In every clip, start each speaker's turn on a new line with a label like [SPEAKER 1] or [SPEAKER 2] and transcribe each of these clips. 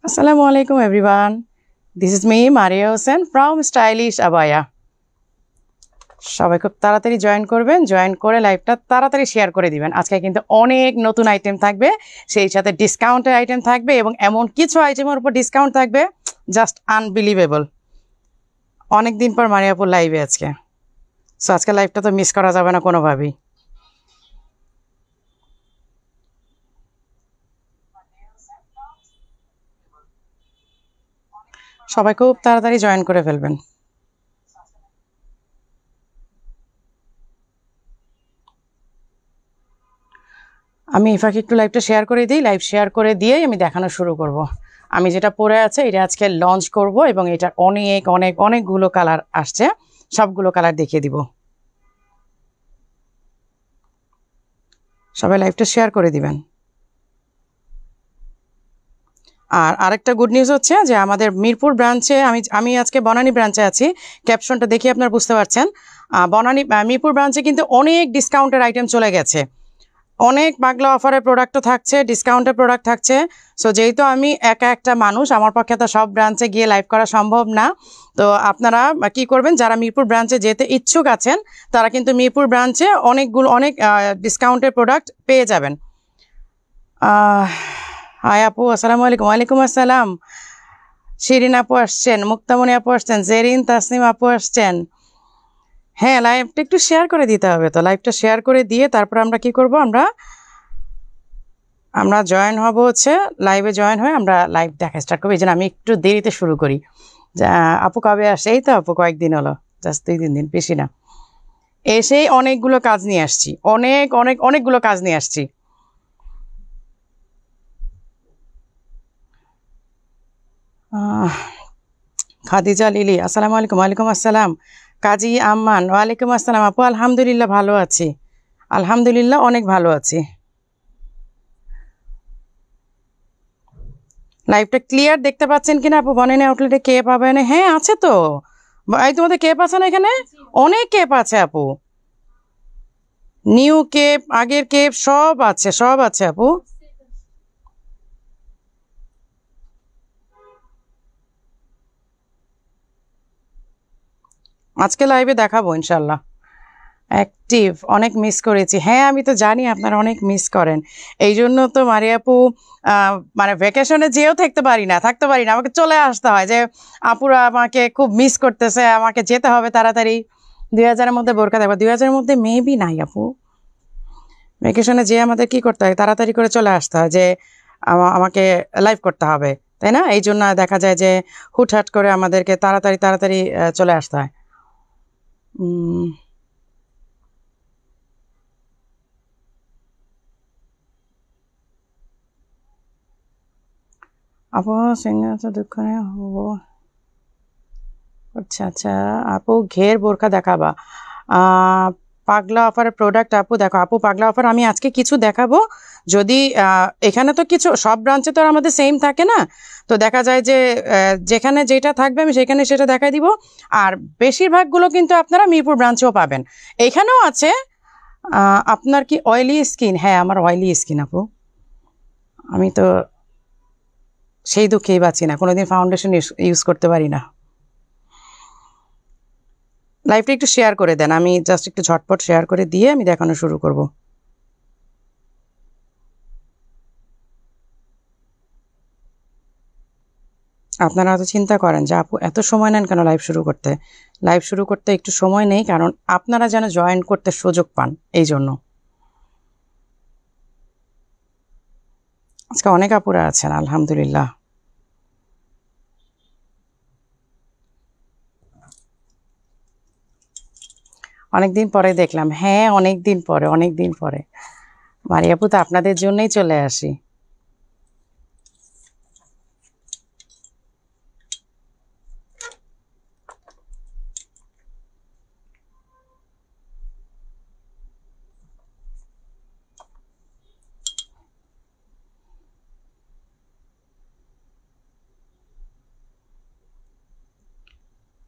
[SPEAKER 1] Assalamualaikum everyone. This is me Maria Hossein from Stylish Abaya. সবাই খুব তাড়াতাড়ি join করবেন, জয়েন করে লাইভটা তাড়াতাড়ি শেয়ার করে দিবেন। আজকে কিন্তু অনেক নতুন আইটেম থাকবে, সেই সাথে ডিসকাউন্টের আইটেম থাকবে এবং এমন কিছু আইটেমের উপর ডিসকাউন্ট থাকবে জাস্ট আনবিলিভেবল। অনেক দিন পর মারিয়াপুর লাইভে আজকে, সো আজকে লাইভটা তো মিস করা যাবে না কোনোভাবেই। সবাই খুব তাড়াতাড়ি জয়েন করে ফেলবেন। আমি ইফাকে একটু লাইভটা শেয়ার করে দিই, লাইভ শেয়ার করে দিয়েই আমি দেখানো শুরু করব। আমি যেটা পরে আছে এটা আজকে লঞ্চ করব এবং এটার অনেকগুলো কালার আসছে, সবগুলো কালার দেখিয়ে দিব। সবাই লাইভটা শেয়ার করে দিবেন। আর আরেকটা গুড নিউজ হচ্ছে যে আমাদের মিরপুর ব্রাঞ্চে, আমি আজকে বনানী ব্রাঞ্চে আছি, ক্যাপশনটা দেখে আপনারা বুঝতে পারছেন। মিরপুর ব্রাঞ্চে কিন্তু অনেক ডিসকাউন্টের আইটেম চলে গেছে, অনেক পাগলা অফারের প্রোডাক্টও থাকছে, ডিসকাউন্টের প্রোডাক্ট থাকছে। সো যেহেতু আমি একটা মানুষ, আমার পক্ষে তো সব ব্রাঞ্চে গিয়ে লাইভ করা সম্ভব না, তো আপনারা কি করবেন, যারা মিরপুর ব্রাঞ্চে যেতে ইচ্ছুক আছেন তারা কিন্তু মিরপুর ব্রাঞ্চে অনেক ডিসকাউন্টের প্রোডাক্ট পেয়ে যাবেন। হাই আপু, আসসালামু আলাইকুম। ওয়ালাইকুম আসসালাম। শিরিন আপু আসছেন, মুক্তামণি আপু আসছেন, জেরিন তাসনিম আপু আসছেন। হ্যাঁ, লাইভটা একটু শেয়ার করে দিতে হবে। তো লাইভটা শেয়ার করে দিয়ে তারপর আমরা কি করব, আমরা জয়েন হব হচ্ছে লাইভে, জয়েন হয়ে আমরা লাইভ দেখা স্টার্ট করবো। এই জন্য আমি একটু দেরিতে শুরু করি। আপু কবে আসে? এই তো আপু কয়েকদিন হলো, জাস্ট 2-3 দিন, বেশি না। এসেই অনেকগুলো কাজ নিয়ে আসছি, অনেকগুলো কাজ নিয়ে আসছি। খাদিজা লিলি, আসসালামু আলাইকুম। ওয়ালাইকুম আসসালাম। কাজী আম্মান, ওয়ালাইকুম আসসালাম। আপু আলহামদুলিল্লাহ ভালো আছি, আলহামদুলিল্লাহ অনেক ভালো আছি। লাইভটা ক্লিয়ার দেখতে পাচ্ছেন কিনা আপু? বনেন আউটলেটে কেপ পাবেন? হ্যাঁ আছে তো। এই তোমাদের কেপ আছে না এখানে? অনেক কেপ আছে আপু, নিউ কেপ, আগের কেপ, সব আছে, সব আছে আপু। আজকে লাইভে দেখাবো ইনশাল্লাহ। অ্যাক্টিভ অনেক মিস করেছি। হ্যাঁ আমি তো জানি আপনারা অনেক মিস করেন, এই জন্য তো মারিয়াপু মানে ভ্যাকেশনে যেও থাকতে পারি না, আমাকে চলে আসতে হয় যে আপুরা আমাকে খুব মিস করতেছে, আমাকে যেতে হবে তাড়াতাড়ি। 2000-এর মধ্যে বোরকা দেখবো, 2000-এর মধ্যে মেবি নাই আপু। ভ্যাকেশনে যেয়ে আমাদের কি করতে হয়, তাড়াতাড়ি করে চলে আসতে হয় যে আমাকে লাইভ করতে হবে, তাই না? এই জন্য দেখা যায় যে হুটহাট করে আমাদেরকে তাড়াতাড়ি চলে আসতে হয়। আপু সিঙ্গার দুঃখনে হবো। আচ্ছা আচ্ছা আপু, ঘের বোরকা দেখাবা? পাগলা অফারের প্রোডাক্ট আপু দেখো। আপু পাগলা অফার আমি আজকে কিছু দেখাবো, যদি এখানে তো কিছু সব ব্রাঞ্চে তো আর আমাদের সেম থাকে না, তো দেখা যায় যে যেখানে যেটা থাকবে আমি সেখানে সেটা দেখাই দিব। আর বেশিরভাগগুলো কিন্তু আপনারা মিরপুর ব্রাঞ্চেও পাবেন, এখানেও আছে। আপনার কি অয়েলি স্কিন? হ্যাঁ আমার অয়েলি স্কিন আপু, আমি তো সেই দুঃখেই বাঁচি না, কোনোদিন ফাউন্ডেশন ইউজ করতে পারি না। লাইভটা একটু শেয়ার করে দেন, আমি জাস্ট একটু ঝটপট শেয়ার করে দিয়ে আমি দেখানো শুরু করব। আপনারা হয়তো চিন্তা করেন যে আপু এত সময় নেন কেন লাইভ শুরু করতে একটু সময় নেই, কারণ আপনারা যেন জয়েন করতে সুযোগ পান, এই জন্য। আজকে অনেক আপুরা আছেন আলহামদুলিল্লাহ। অনেকদিন পরে দেখলাম, হ্যাঁ অনেকদিন পরে। মারিয়াপু তো আপনাদের জন্যই চলে আসি।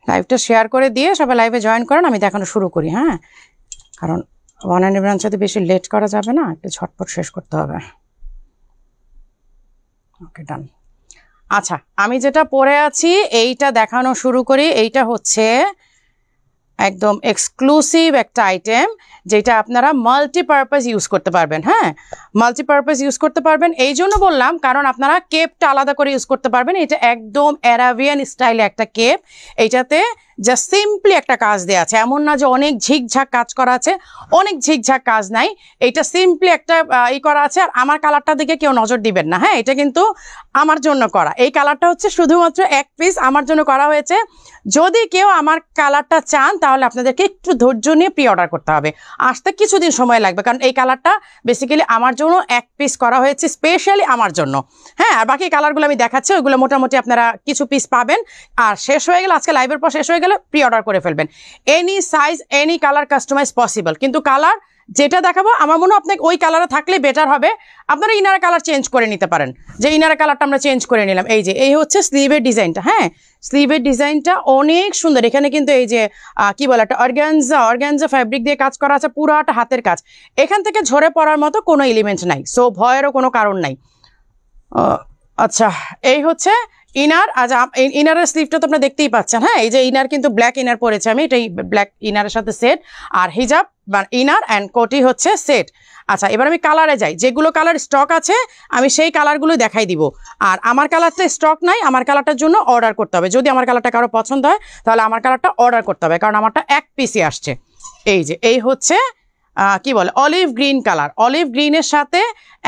[SPEAKER 1] লাইভটা শেয়ার করে দিয়ে সবাই লাইভে জয়েন করেন, আমি দেখানো শুরু করি। হ্যাঁ, কারণ বনানী ব্রাঞ্চে বেশি লেট করা যাবে না, একটু ঝটপট শেষ করতে হবে। ওকে ডান। আচ্ছা আমি যেটা পরে আছি এইটা দেখানো শুরু করি। এইটা হচ্ছে একদম এক্সক্লুসিভ একটা আইটেম যেটা আপনারা মাল্টিপারপাস ইউজ করতে পারবেন। হ্যাঁ, মাল্টিপারপাস ইউজ করতে পারবেন এই জন্য বললাম কারণ আপনারা কেপটা আলাদা করে ইউজ করতে পারবেন। এটা একদম অ্যারাবিয়ান স্টাইলে একটা কেপ। এইটাতে জাস্ট সিম্পলি একটা কাজ দেওয়া আছে, এমন না যে অনেক ঝিকঝাক কাজ করা আছে, অনেক ঝিকঝাক কাজ নাই। এইটা সিম্পলি একটা করা আছে। আর আমার কালারটা দিকে কেউ নজর দিবেন না। হ্যাঁ, এটা কিন্তু আমার জন্য করা। এই কালারটা হচ্ছে শুধুমাত্র এক পিস আমার জন্য করা হয়েছে। যদি কেউ আমার কালারটা চান তাহলে আপনাদেরকে একটু ধৈর্য নিয়ে প্রি অর্ডার করতে হবে, আসতে কিছুদিন সময় লাগবে, কারণ এই কালারটা বেসিক্যালি আমার জন্য এক পিস করা হয়েছে স্পেশালি আমার জন্য। হ্যাঁ, আর বাকি কালারগুলো আমি দেখাচ্ছি, ওইগুলো মোটামুটি আপনারা কিছু পিস পাবেন। আর শেষ হয়ে গেলে, আজকে লাইভের পর শেষ হয়ে গেলে প্রি অর্ডার করে ফেলবেন। Any size any colour customize possible, কিন্তু কালার যেটা দেখাবো আমার মনে হয় আপনাকে ওই কালারে থাকলে বেটার হবে। আপনারা ইনার কালার চেঞ্জ করে নিতে পারেন, যে ইনার কালারটা আমরা চেঞ্জ করে নিলাম। এই যে এই হচ্ছে স্লিভের ডিজাইনটা। হ্যাঁ, স্লিভের ডিজাইনটা অনেক সুন্দর। এখানে কিন্তু এই যে কি বলে একটা অর্গানজা ফ্যাব্রিক দিয়ে কাজ করা আছে, পুরাটা হাতের কাজ। এখান থেকে ঝরে পড়ার মতো কোনো এলিমেন্ট নাই, সো ভয়েরও কোনো কারণ নাই। আচ্ছা, এই হচ্ছে ইনার। আজ ইনারের স্লিভটা তো আপনারা দেখতেই পাচ্ছেন। হ্যাঁ, এই যে ইনার কিন্তু ব্ল্যাক ইনার পরেছে আমি, এটাই ব্ল্যাক ইনারের সাথে সেট, আর হিজাব বা ইনার অ্যান্ড কোটি হচ্ছে সেট। আচ্ছা, এবার আমি কালারে যাই। যেগুলো কালার স্টক আছে আমি সেই কালারগুলো দেখাই দিব। আর আমার কালারটা স্টক নাই, আমার কালারটার জন্য অর্ডার করতে হবে। যদি আমার কালারটা কারো পছন্দ হয় তাহলে আমার কালারটা অর্ডার করতে হবে, কারণ আমারটা এক পিসই আসছে। এই যে এই হচ্ছে কি বলে অলিভ গ্রিন কালার। অলিভ গ্রিনের সাথে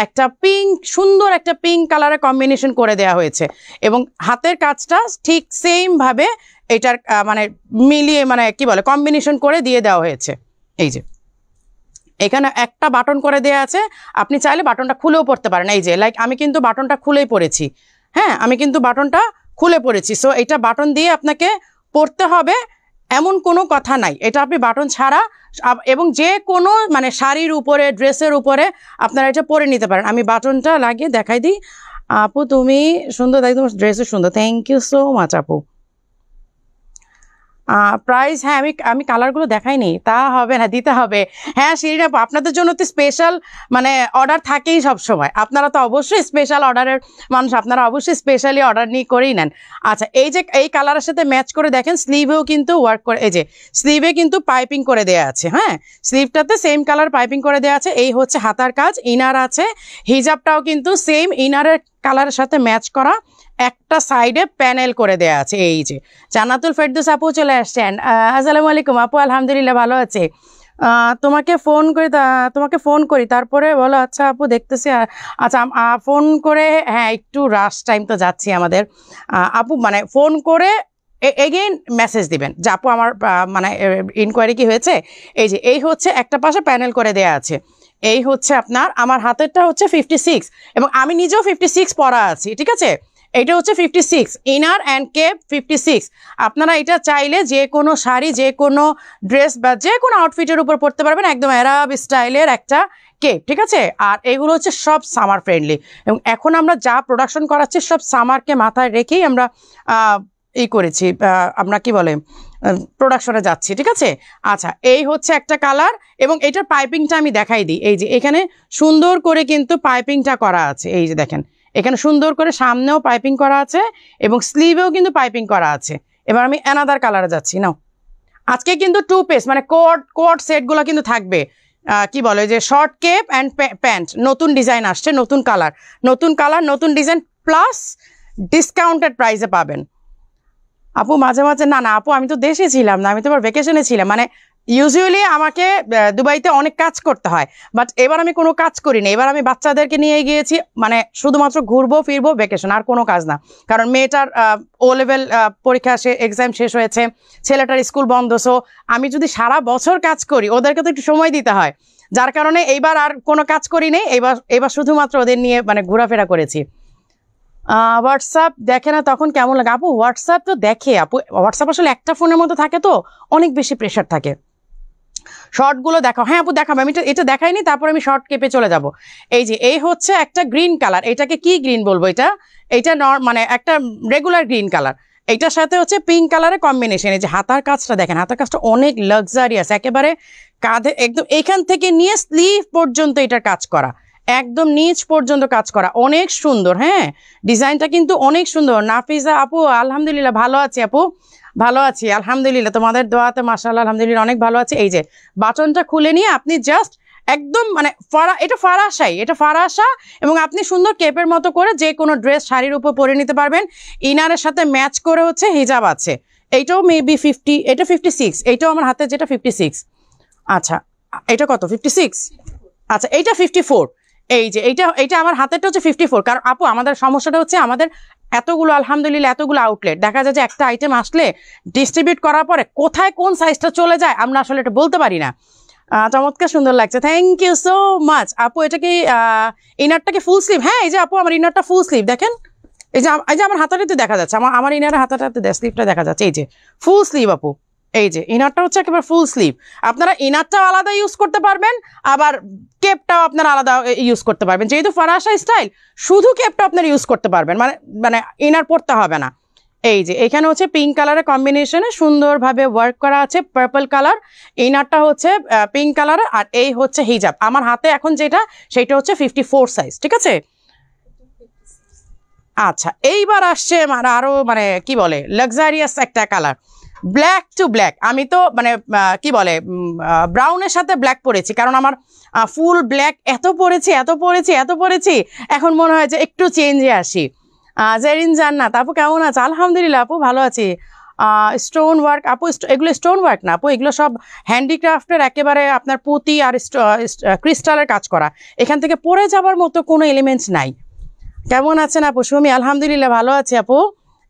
[SPEAKER 1] একটা পিঙ্ক, সুন্দর একটা পিঙ্ক কালারের কম্বিনেশন করে দেওয়া হয়েছে, এবং হাতের কাজটা ঠিক সেম ভাবে এটার মানে মিলিয়ে, মানে কি বলে কম্বিনেশন করে দিয়ে দেওয়া হয়েছে। এই যে এখানে একটা বাটন করে দেওয়া আছে, আপনি চাইলে বাটনটা খুলেও পড়তে পারেন। এই যে লাইক আমি কিন্তু বাটনটা খুলেই পড়েছি। হ্যাঁ, আমি কিন্তু বাটনটা খুলে পড়েছি। সো এটা বাটন দিয়ে আপনাকে পড়তে হবে এমন কোনো কথা নাই, এটা আপনি বাটন ছাড়া এবং যে কোনো মানে শাড়ির উপরে, ড্রেসের উপরে আপনারা এটা পরে নিতে পারেন। আমি বাটনটা লাগিয়ে দেখাই দিই। আপু তুমি সুন্দর, একদম ড্রেসও সুন্দর, থ্যাংক ইউ সো মাচ আপু। প্রাইস, হ্যাঁ আমি কালারগুলো দেখাইনি, তা হবে না, দিতে হবে। হ্যাঁ শিরিন আপু, আপনাদের জন্য তো স্পেশাল মানে অর্ডার থাকেই সব সময়। আপনারা তো অবশ্যই স্পেশাল অর্ডারের মানুষ, আপনারা অবশ্যই স্পেশালি অর্ডার নিয়ে করেই নেন। আচ্ছা, এই যে এই কালারের সাথে ম্যাচ করে দেখেন স্লিভেও কিন্তু ওয়ার্ক করে, এই যে স্লিভে কিন্তু পাইপিং করে দেওয়া আছে। হ্যাঁ, স্লিভটাতে সেম কালার পাইপিং করে দেওয়া আছে। এই হচ্ছে হাতার কাজ, ইনার আছে, হিজাবটাও কিন্তু সেম ইনারের কালারের সাথে ম্যাচ করা, একটা সাইডে প্যানেল করে দেয়া আছে। এই যে জান্নাতুল ফেরদৌস আপু চলে আসছেন। আসসালামু আলাইকুম আপু, আলহামদুলিল্লাহ ভালো আছে। তোমাকে ফোন করি তারপরে বলো। আচ্ছা আপু দেখতেছি। আচ্ছা ফোন করে, হ্যাঁ একটু রাশ টাইম তো যাচ্ছি আমাদের। আপু মানে ফোন করে এগেইন মেসেজ দিবেন যে আপু আমার মানে ইনকোয়ারি কি হয়েছে। এই যে এই হচ্ছে একটা পাশে প্যানেল করে দেয়া আছে। এই হচ্ছে আপনার, আমার হাতেরটা হচ্ছে 56 এবং আমি নিজেও 56 পরা আছি, ঠিক আছে। এটা হচ্ছে 56 ইনার অ্যান্ড কেপ 56। আপনারা এটা চাইলে যে কোনো শাড়ি, যে কোনো ড্রেস বা যে কোনো আউটফিটের উপর পরতে পারবেন, একদম আরব স্টাইলের একটা কেপ, ঠিক আছে। আর এগুলো হচ্ছে সব সামার ফ্রেন্ডলি, এবং এখন আমরা যা প্রোডাকশন করাচ্ছি সব সামারকে মাথায় রেখেই আমরা করেছি, আমরা কি বলে প্রোডাকশনে যাচ্ছি, ঠিক আছে। আচ্ছা, এই হচ্ছে একটা কালার, এবং এটার পাইপিংটা আমি দেখাই দিই। এই যে এখানে সুন্দর করে কিন্তু পাইপিংটা করা আছে। এই যে দেখেন এখানে সুন্দর করে সামনেও পাইপিং করা আছে এবং স্লিভেও কিন্তু পাইপিং করা আছে। এবার আমি অ্যানাদার কালারে যাচ্ছি। নাও, আজকে কিন্তু 2 পিস মানে কোট সেটগুলো কিন্তু থাকবে। কি বলে যে শর্ট কেপ অ্যান্ড প্যান্ট, নতুন ডিজাইন আসছে, নতুন কালার, নতুন ডিজাইন, প্লাস ডিসকাউন্টেড প্রাইসে পাবেন। আপু মাঝে মাঝে, না আপু আমি তো দেশে ছিলাম না, আমি তো আবার ভ্যাকেশনে ছিলাম। মানে ইউজুয়ালি আমাকে দুবাইতে অনেক কাজ করতে হয়, বাট এবার আমি কোনো কাজ করিনি। এবার আমি বাচ্চাদেরকে নিয়ে গিয়েছি, মানে শুধুমাত্র ঘুরবো ফিরবো, ভ্যাকেশন, আর কোনো কাজ না। কারণ মেয়েটার ও লেভেল পরীক্ষা এক্সাম শেষ হয়েছে, ছেলেটার স্কুল বন্ধ। সো আমি যদি সারা বছর কাজ করি, ওদেরকে তো একটু সময় দিতে হয়, যার কারণে এইবার আর কোনো কাজ করি নেই। এবার শুধুমাত্র ওদের নিয়ে মানে ঘোরাফেরা করেছি। হোয়াটসঅ্যাপ দেখে না তখন কেমন লাগে? আপু হোয়াটসঅ্যাপ তো দেখে, আপু হোয়াটসঅ্যাপ আসলে একটা ফোনের মধ্যে থাকে তো অনেক বেশি প্রেশার থাকে। শর্টগুলো দেখাও। হ্যাঁ আপু দেখাবো, আমি এটা দেখাইনি, তারপর আমি শর্ট কেপে চলে যাব। এই যে এই হচ্ছে একটা গ্রিন কালার, এটাকে কি গ্রিন বলবো, এটা মানে একটা রেগুলার গ্রিন কালার, এইটার সাথে হচ্ছে পিঙ্ক কালারের কম্বিনেশন। এই যে হাতার কাজটা দেখেন, হাতার কাজটা অনেক লাক্সারিয়াস, একেবারে কাঁধে একদম এখান থেকে নিয়ে স্লিভ পর্যন্ত এটার কাজ করা, একদম নিচ পর্যন্ত কাজ করা, অনেক সুন্দর। হ্যাঁ, ডিজাইনটা কিন্তু অনেক সুন্দর। নাফিসা আপু আলহামদুলিল্লাহ ভালো আছি আপু, ভালো আছি আলহামদুলিল্লাহ, তোমাদের দোয়াতে মাশাআল্লাহ আলহামদুলিল্লাহ অনেক ভালো আছে। এই যে বাটনটা খুলে নিয়ে আপনি জাস্ট একদম মানে এটা ফারাশাই, এটা ফারাশা, এবং আপনি সুন্দর কেপের মতো করে যে কোনো ড্রেস শাড়ির উপর পরে নিতে পারবেন। ইনারের সাথে ম্যাচ করে হচ্ছে হিজাব আছে। এইটাও মেবি 50, এটা 56, এইটাও আমার হাতে যেটা 56। আচ্ছা এটা কত 56? আচ্ছা এইটা 54। এই যে এইটা আমার হাতেরটা হচ্ছে 54। কারণ আপু আমাদের সমস্যাটা হচ্ছে আমাদের এতগুলো আলহামদুলিল্লাহ এতগুলো আউটলেট, দেখা যায় যে একটা আইটেম আসলে ডিস্ট্রিবিউট করার পরে কোথায় কোন সাইজটা চলে যায় আমরা আসলে এটা বলতে পারি না। চমৎকার সুন্দর লাগছে, থ্যাংক ইউ সো মাচ আপু। এটা কি ইনারটা কি ফুল স্লিভ? হ্যাঁ এই যে আপু আমার ইনারটা ফুল স্লিভ, দেখেন এই যে আমার হাতাটাতে দেখা যাচ্ছে, আমার ইনারের হাতাটাতে স্লিভটা দেখা যাচ্ছে, এই যে ফুল স্লিভ আপু। এই যে ইনারটা হচ্ছে একেবারে ফুল স্লিভ। আপনারা ইনারটাও আলাদা ইউজ করতে পারবেন, আবার কেপটাও আপনারা আলাদা ইউজ করতে পারবেন। যেহেতু ফারাশা স্টাইল, শুধু কেপটা আপনারা ইউজ করতে পারবেন, মানে ইনার পরতে হবে না। এই যে এখানে হচ্ছে পিঙ্ক কালারের কম্বিনেশনে সুন্দরভাবে ওয়ার্ক করা আছে, পার্পল কালার, ইনারটা হচ্ছে পিঙ্ক কালারের, আর এই হচ্ছে হিজাব। আমার হাতে এখন যেটা সেটা হচ্ছে 54 সাইজ, ঠিক আছে। আচ্ছা এইবার আসছে আরো মানে কি বলে লাক্সারিয়াস একটা কালার, ব্ল্যাক টু ব্ল্যাক। আমি তো মানে কি বলে ব্রাউনের সাথে ব্ল্যাক পরেছি, কারণ আমার ফুল ব্ল্যাক এত পরেছি, এখন মনে হয় যে একটু চেঞ্জে আসি। জেরিন জান্নাত আপু কেমন আছে? আলহামদুলিল্লাহ আপু ভালো আছি। স্টোন ওয়ার্ক আপু, এগুলো স্টোন ওয়ার্ক না আপু, এগুলো সব হ্যান্ডিক্রাফটের একেবারে আপনার পুঁতি আর ক্রিস্টালের কাজ করা, এখান থেকে পড়ে যাবার মতো কোনো এলিমেন্টস নাই। কেমন আছেন আপু? সুমি আলহামদুলিল্লাহ ভালো আছে আপু।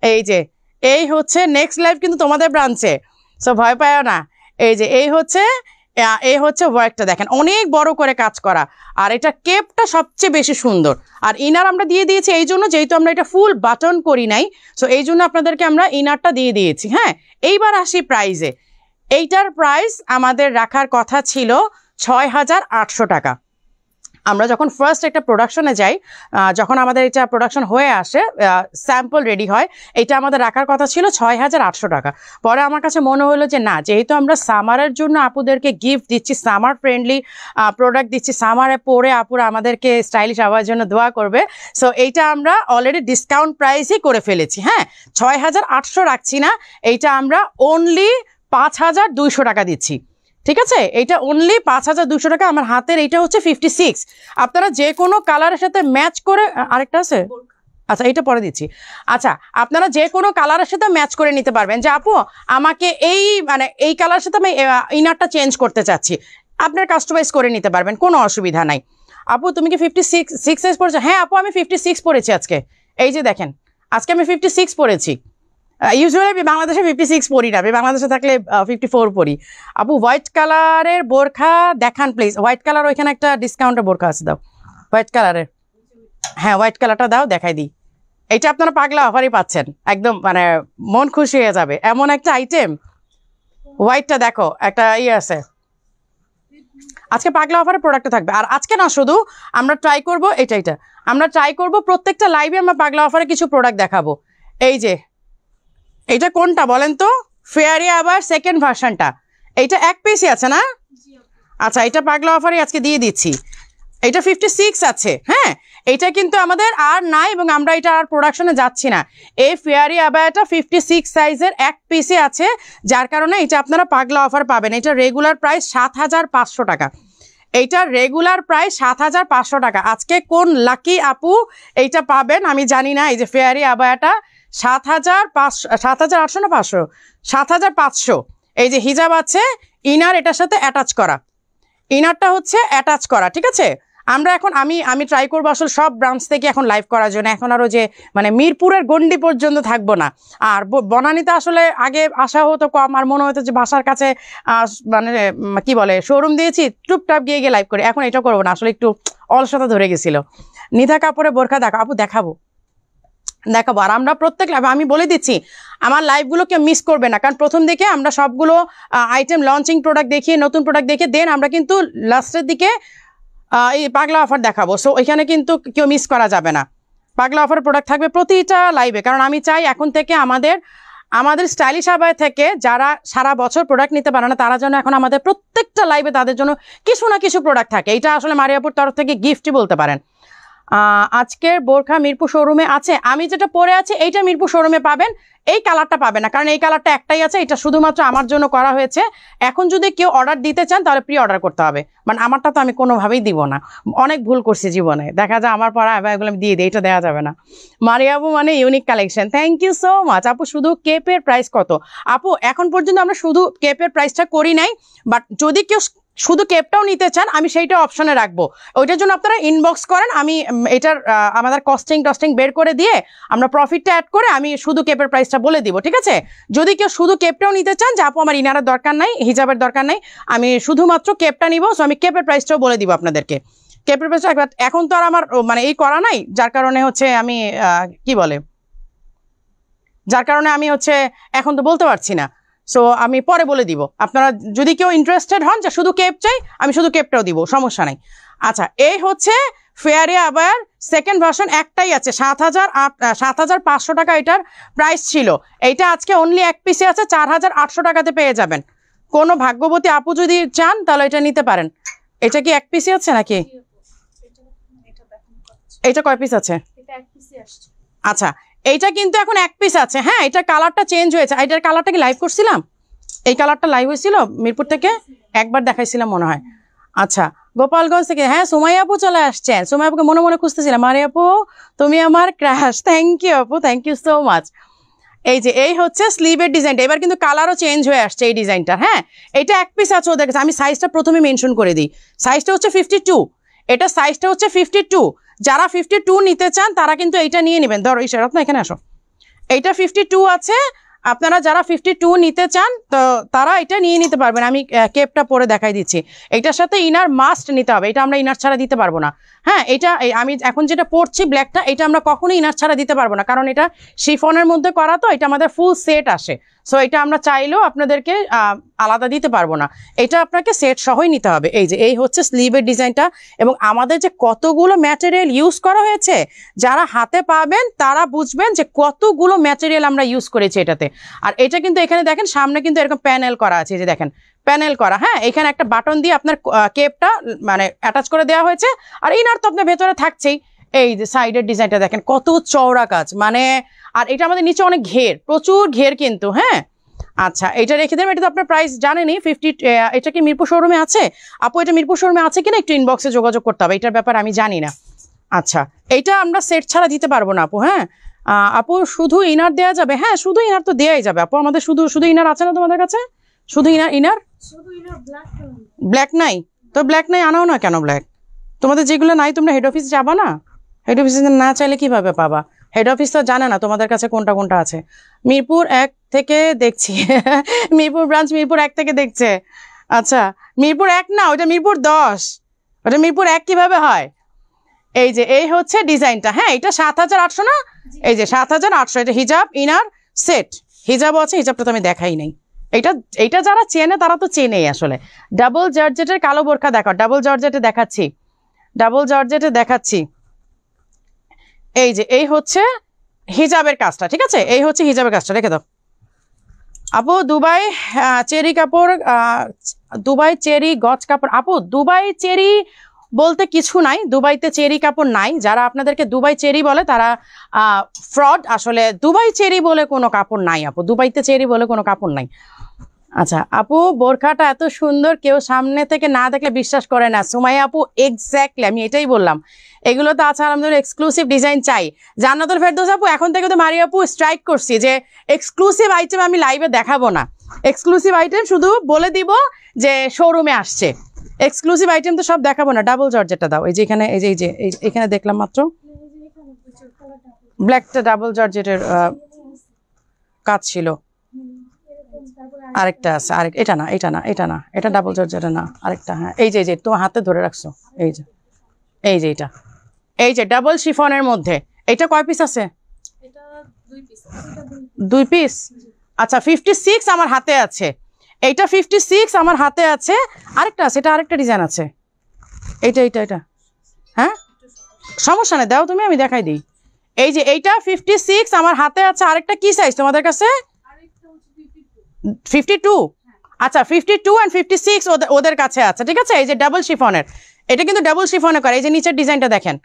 [SPEAKER 1] এই যে এই হচ্ছে নেক্সট লাইভ কিন্তু তোমাদের ব্রাঞ্চে, সো ভয় পায় না। এই যে এই হচ্ছে ওয়ার্কটা দেখেন, অনেক বড় করে কাজ করা, আর এটা কেপটা সবচেয়ে বেশি সুন্দর। আর ইনার আমরা দিয়ে দিয়েছি এই জন্য, যেহেতু আমরা এটা ফুল বাটন করি নাই, সো এই জন্য আপনাদেরকে আমরা ইনারটা দিয়ে দিয়েছি। হ্যাঁ এইবার আসি প্রাইজে। এইটার প্রাইস আমাদের রাখার কথা ছিল 6,800 টাকা। আমরা যখন ফার্স্ট একটা প্রোডাকশনে যাই, যখন আমাদের এটা প্রোডাকশন হয়ে আসে, স্যাম্পল রেডি হয়, এটা আমাদের রাখার কথা ছিল 6,800 টাকা। পরে আমার কাছে মনে হলো যে না, যেহেতু আমরা সামারের জন্য আপুদেরকে গিফট দিচ্ছি, সামার ফ্রেন্ডলি প্রোডাক্ট দিচ্ছি, সামারে পরে আপুরা আমাদেরকে স্টাইলিশ হওয়ার জন্য দোয়া করবে, সো এইটা আমরা অলরেডি ডিসকাউন্ট প্রাইসই করে ফেলেছি। হ্যাঁ 6,800 রাখছি না, এইটা আমরা অনলি 5,200 টাকা দিচ্ছি, ঠিক আছে। এইটা অনলি 5,200 টাকা। আমার হাতের এইটা হচ্ছে 56। আপনারা যে কোনো কালারের সাথে ম্যাচ করে, আরেকটা আছে আচ্ছা এইটা পরে দিচ্ছি। আচ্ছা আপনারা যে কোনো কালারের সাথে ম্যাচ করে নিতে পারবেন, যে আপু আমাকে এই কালারের সাথে আমি ইনারটা চেঞ্জ করতে চাচ্ছি, আপনার কাস্টমাইজ করে নিতে পারবেন, কোনো অসুবিধা নাই। আপু তুমি কি 56 সাইজ পরেছো? হ্যাঁ আপু আমি 56 পরেছি আজকে। এই যে দেখেন আজকে আমি 56 পরেছি। ইউজুয়ালি আমি বাংলাদেশে 56 পরি না, আমি বাংলাদেশে থাকলে 54 পরি। আপু হোয়াইট কালারের বোরখা দেখান প্লিজ। হোয়াইট কালার ওইখানে একটা ডিসকাউন্টের বোরখা আছে, দাও হোয়াইট কালারের। হ্যাঁ হোয়াইট কালারটা দাও, দেখাই দিই। এইটা আপনারা পাগলা অফারই পাচ্ছেন, একদম মানে মন খুশি হয়ে যাবে এমন একটা আইটেম। হোয়াইটটা দেখো একটা আছে, আজকে পাগলা অফারের প্রোডাক্টটা থাকবে। আর আজকে না, শুধু আমরা ট্রাই করবো এটা আমরা ট্রাই করবো প্রত্যেকটা লাইভে আমরা পাগলা অফারে কিছু প্রোডাক্ট দেখাবো। এই যে এটা কোনটা বলেন তো? ফেয়ারি আবার সেকেন্ড ভার্সনটা, এইটা এক পিসই আছে না? আচ্ছা এটা পাগলা অফারে আজকে দিয়ে দিচ্ছি। এটা 56 আছে। হ্যাঁ এটা কিন্তু আমাদের আর নাই, এবং আমরা এটা আর প্রোডাকশনে যাচ্ছি না। এই ফেয়ারি আবায়াটা 56 সাইজের এক পিসে আছে, যার কারণে এটা আপনারা পাগলা অফার পাবেন। এটা রেগুলার প্রাইস 7,500 টাকা, এইটা রেগুলার প্রাইস 7,500 টাকা। আজকে কোন লাকি আপু এইটা পাবেন আমি জানি না। এই যে ফেয়ারি আবায়াটা 7,800 না 500, 7,500। এই যে হিজাব আছে, ইনার এটার সাথে অ্যাটাচ করা, ইনারটা হচ্ছে অ্যাটাচ করা, ঠিক আছে। আমরা এখন আমি ট্রাই করবো আসলে সব ব্রাঞ্চ থেকে এখন লাইভ করার জন্য। এখন আরও যে মানে মিরপুরের গন্ডি পর্যন্ত থাকবো না। আর বনানীতে আসলে আগে আসা হতো কম, আর মনে হতো যে বাসার কাছে মানে কি বলে শোরুম দিয়েছি, টুপটাপ গিয়ে লাইভ করি। এখন এটা করবো না, আসলে একটু অলসতা ধরে গেছিল। নিধা কাপড়ে বোরখা দেখো আপু, দেখাবো। আর আমরা প্রত্যেক লাইভ আমি বলে দিচ্ছি, আমার লাইভগুলোকে মিস করবে না, কারণ প্রথম দিকে আমরা সবগুলো আইটেম লঞ্চিং প্রোডাক্ট দেখিয়ে, নতুন প্রোডাক্ট দেখিয়ে দেন আমরা কিন্তু লাস্টের দিকে এই পাগলা অফার দেখাবো। সো এখানে কিন্তু কেউ মিস করা যাবে না, পাগলা অফার প্রোডাক্ট থাকবে প্রতিটা লাইভে। কারণ আমি চাই এখন থেকে আমাদের আমাদের স্টাইলিশ আবায়া থেকে যারা সারা বছর প্রোডাক্ট নিতে পারে না তারা যেন এখন আমাদের প্রত্যেকটা লাইভে তাদের জন্য কিছু না কিছু প্রোডাক্ট থাকে। এটা আসলে মারিয়াপুর তরফ থেকে গিফটই বলতে পারেন। আজকের বোরখা মিরপুর শোরুমে আছে, আমি যেটা পরে আছি এইটা মিরপুর শোরুমে পাবেন, এই কালারটা পাবেন না, কারণ এই কালারটা একটাই আছে, এটা শুধুমাত্র আমার জন্য করা হয়েছে। এখন যদি কেউ অর্ডার দিতে চান তাহলে প্রি অর্ডার করতে হবে, মানে আমারটা তো আমি কোনোভাবেই দিব না, অনেক ভুল করছি জীবনে, দেখা যায় আমার পরা এগুলো আমি দিয়ে দিই, এটা দেওয়া যাবে না। মারিয়াবু মানে unique collection, thank you so much আপু। শুধু কেপের প্রাইস কত আপু? এখন পর্যন্ত আমরা শুধু কেপের প্রাইসটা করি নাই, বাট যদি কেউ শুধু কেপটাও নিতে চান আমি সেইটা অপশনে রাখবো, ওইটার জন্য আপনারা ইনবক্স করেন, আমি এটার আমাদের কস্টিং বের করে দিয়ে আমরা প্রফিটটা অ্যাড করে আমি শুধু কেপের প্রাইসটা বলে দিব, ঠিক আছে? যদি কেউ শুধু কেপটাও নিতে চান যে আপু আমার ইনারের দরকার নাই, হিজাবের দরকার নাই, আমি শুধুমাত্র কেপটা নিব, সো আমি কেপের প্রাইসটাও বলে দিব আপনাদেরকে। কেপের প্রাইসটা এখন তো আর আমার মানে এই করা নাই, যার কারণে হচ্ছে আমি কি বলে যার কারণে আমি হচ্ছে এখন তো বলতে পারছি না, সো আমি পরে বলে দিব। আপনারা যদি কেউ ইন্টারেস্টেড হন যে শুধু কেপ চাই, আমি শুধু কেপটাও দিব, সমস্যা নাই। আচ্ছা, এই হচ্ছে ফেয়ারে আবার সেকেন্ড ভার্সন একটাই আছে, 7,500 টাকা এটার প্রাইস ছিল, এইটা আজকে অনলি এক পিসে আছে 4,800 টাকাতে পেয়ে যাবেন। কোনো ভাগ্যবতী আপু যদি চান তাহলে এটা নিতে পারেন। এটা কি এক পিসে আছে নাকি? এটা কয় পিস আছে? আচ্ছা, এইটা কিন্তু এখন এক পিস আছে। হ্যাঁ, এটা কালারটা চেঞ্জ হয়েছে, এটার কালারটা কি লাইভ করছিলাম? এই কালারটা লাইভ হয়েছিল মিরপুর থেকে, একবার দেখাইছিলাম মনে হয়। আচ্ছা, গোপালগঞ্জ থেকে হ্যাঁ সুমাইয়া আপু চলে আসছেন, সুমাইয়া আপুকে মনে মনে খুঁজতেছিলাম, আরে আপু তুমি আমার ক্রাশ, থ্যাংক ইউ আপু, থ্যাংক ইউ সো মাচ। এই যে এই হচ্ছে স্লিভের ডিজাইনটা, এবার কিন্তু কালারও চেঞ্জ হয়ে আসছে এই ডিজাইনটা। হ্যাঁ, এটা এক পিস আছে ওদের কাছে, আমি সাইজটা প্রথমে মেনশন করে দিই, সাইজটা হচ্ছে 52, এটা সাইজটা হচ্ছে 52। যারা 52 নিতে চান তারা কিন্তু এইটা নিয়ে নেবেন। ধরো ইশারাত না, এখানে আসো, এইটা 52 আছে, আপনারা যারা 52 নিতে চান তো তারা এটা নিয়ে নিতে পারবেন। আমি কেপটা পরে দেখাই দিচ্ছি, এটার সাথে ইনার মাস্ট নিতে হবে, এটা আমরা ইনার ছাড়া দিতে পারবো না। হ্যাঁ, এটা আমি এখন যেটা পরছি ব্ল্যাকটা, এটা আমরা কখনোই ইনার ছাড়া দিতে পারবো না, কারণ এটা শিফনের মধ্যে করা, তো এটা আমাদের ফুল সেট আসে, সো এটা আমরা চাইলেও আপনাদেরকে আলাদা দিতে পারবো না, এটা আপনাকে সেট সহই নিতে হবে। এই যে এই হচ্ছে স্লিভের ডিজাইনটা, এবং আমাদের যে কতগুলো ম্যাটেরিয়াল ইউজ করা হয়েছে, যারা হাতে পাবেন তারা বুঝবেন যে কতগুলো ম্যাটেরিয়াল আমরা ইউজ করেছি এটাতে। আর এটা কিন্তু এখানে দেখেন সামনে কিন্তু এরকম প্যানেল করা আছে, যে দেখেন প্যানেল করা। হ্যাঁ, এখানে একটা বাটন দিয়ে আপনার কেপটা মানে অ্যাটাচ করে দেওয়া হয়েছে, আর ইনার তো আপনার ভেতরে থাকছেই। এই যে সাইডের ডিজাইনটা দেখেন কত চওড়া কাজ, মানে আর এটা আমাদের নিচে অনেক ঘের, প্রচুর ঘের কিন্তু। হ্যাঁ, আচ্ছা, এটা রেখে দেবেন, এটা তো আপনার প্রাইস জানেনই 50। এটা কি মিরপুর শোরুমে আছে আপু? এটা মিরপুর শোরুমে আছে কিনা একটু ইনবক্সে যোগাযোগ করতে হবে, এটার ব্যাপারে আমি জানি না। আচ্ছা, এইটা আমরা সেট ছাড়া দিতে পারবো না আপু। হ্যাঁ আপু, শুধু ইনার দেওয়া যাবে? হ্যাঁ, শুধু ইনার তো দেওয়াই যাবে আপু, আমাদের শুধু ইনার আছে না তোমাদের কাছে? শুধু ইনার ব্ল্যাক নাই তো? ব্ল্যাক নাই, আনাও না কেন ব্ল্যাক? তোমাদের যেগুলো নাই তোমরা হেড অফিস যাবা না? হেড অফিসে না চাইলে কিভাবে পাবা? হেড অফিস তো জানে না তোমাদের কাছে কোনটা কোনটা আছে। মিরপুর 1 থেকে দেখছি মিরপুর ব্রাঞ্চ মিরপুর 1 থেকে দেখছে। আচ্ছা, মিরপুর 1 না, ওটা মিরপুর 10, ওটা মিরপুর 1 কিভাবে হয়? এই যে এই হচ্ছে ডিজাইনটা। হ্যাঁ, এটা 7,800 না? এই যে 7,800, এটা হিজাব ইনার সেট, হিজাবও আছে, হিজাবটা তো আমি দেখাই নাই। এইটা যারা চেনে তারা তো চেনেই আসলে। ডাবল জর্জেটের কালো বোরখা দেখো, ডাবল জর্জেটে দেখাচ্ছি, ডাবল জর্জেটে দেখাচ্ছি। এই যে এই হচ্ছে হিজাবের কাজটা, ঠিক আছে? এই হচ্ছে হিজাবের কাজটা, রেখে দাও আপু। দুবাই চেরি কাপড়, দুবাই চেরি গজ কাপড় আপু, দুবাই চেরি বলতে কিছু নাই, দুবাইতে চেরি কাপড় নাই। যারা আপনাদেরকে দুবাই চেরি বলে তারা ফ্রড, আসলে দুবাই চেরি বলে কোনো কাপড় নাই আপু, দুবাইতে চেরি বলে কোনো কাপড় নাই। আচ্ছা আপু, বোরখাটা এত সুন্দর, কেউ সামনে থেকে না দেখলে বিশ্বাস করে না। সুমাইয়া আপু, এক্স্যাক্টলি আমি এটাই বললাম, এগুলো তো আছে আমাদের এক্সক্লুসিভ ডিজাইন চাই। জান্নাতুল ফেরদৌস আপু, এখন থেকে তো মারিয়া আপু স্ট্রাইক করছি যে এক্সক্লুসিভ আইটেম আমি লাইভে দেখাবো না, এক্সক্লুসিভ আইটেম শুধু বলে দিব যে শোরুমে আসছে, এক্সক্লুসিভ আইটেম তো সব দেখাবো না। ডাবল জর্জেটটা দাও, এই যে এখানে, এই যে এখানে দেখলাম মাত্র ব্ল্যাকটা ডাবল জর্জেটের কাজ ছিল, আরেকটা আছে, আরেক, এটা না, এটা না, এটা না, এটা ডাবল জর্জেট না, আরেকটা। হ্যাঁ, এই যে তোমার হাতে ধরে রাখছো, এই যে এটা, এই যে ডাবল শিফনের মধ্যে। এটা কয় পিস আছে? এটা 2 পিস। আচ্ছা, 56 আমার হাতে আছে, এইটা 56 আমার হাতে আছে, আরেকটা আছে, এটা আরেকটা ডিজাইন আছে, এটা। হ্যাঁ, সমস্যা নেই, দাও তুমি, আমি দেখাই দিই। এই যে এইটা 56 আমার হাতে আছে, আরেকটা কি সাইজ তোমাদের কাছে? 52, আচ্ছা 52 and 56 ওদের কাছে আছে, ঠিক আছে। এই যে ডাবল শিফনের, এটা কিন্তু ডাবল শিফনে করে। এই যে নিচের ডিজাইনটা দেখেন,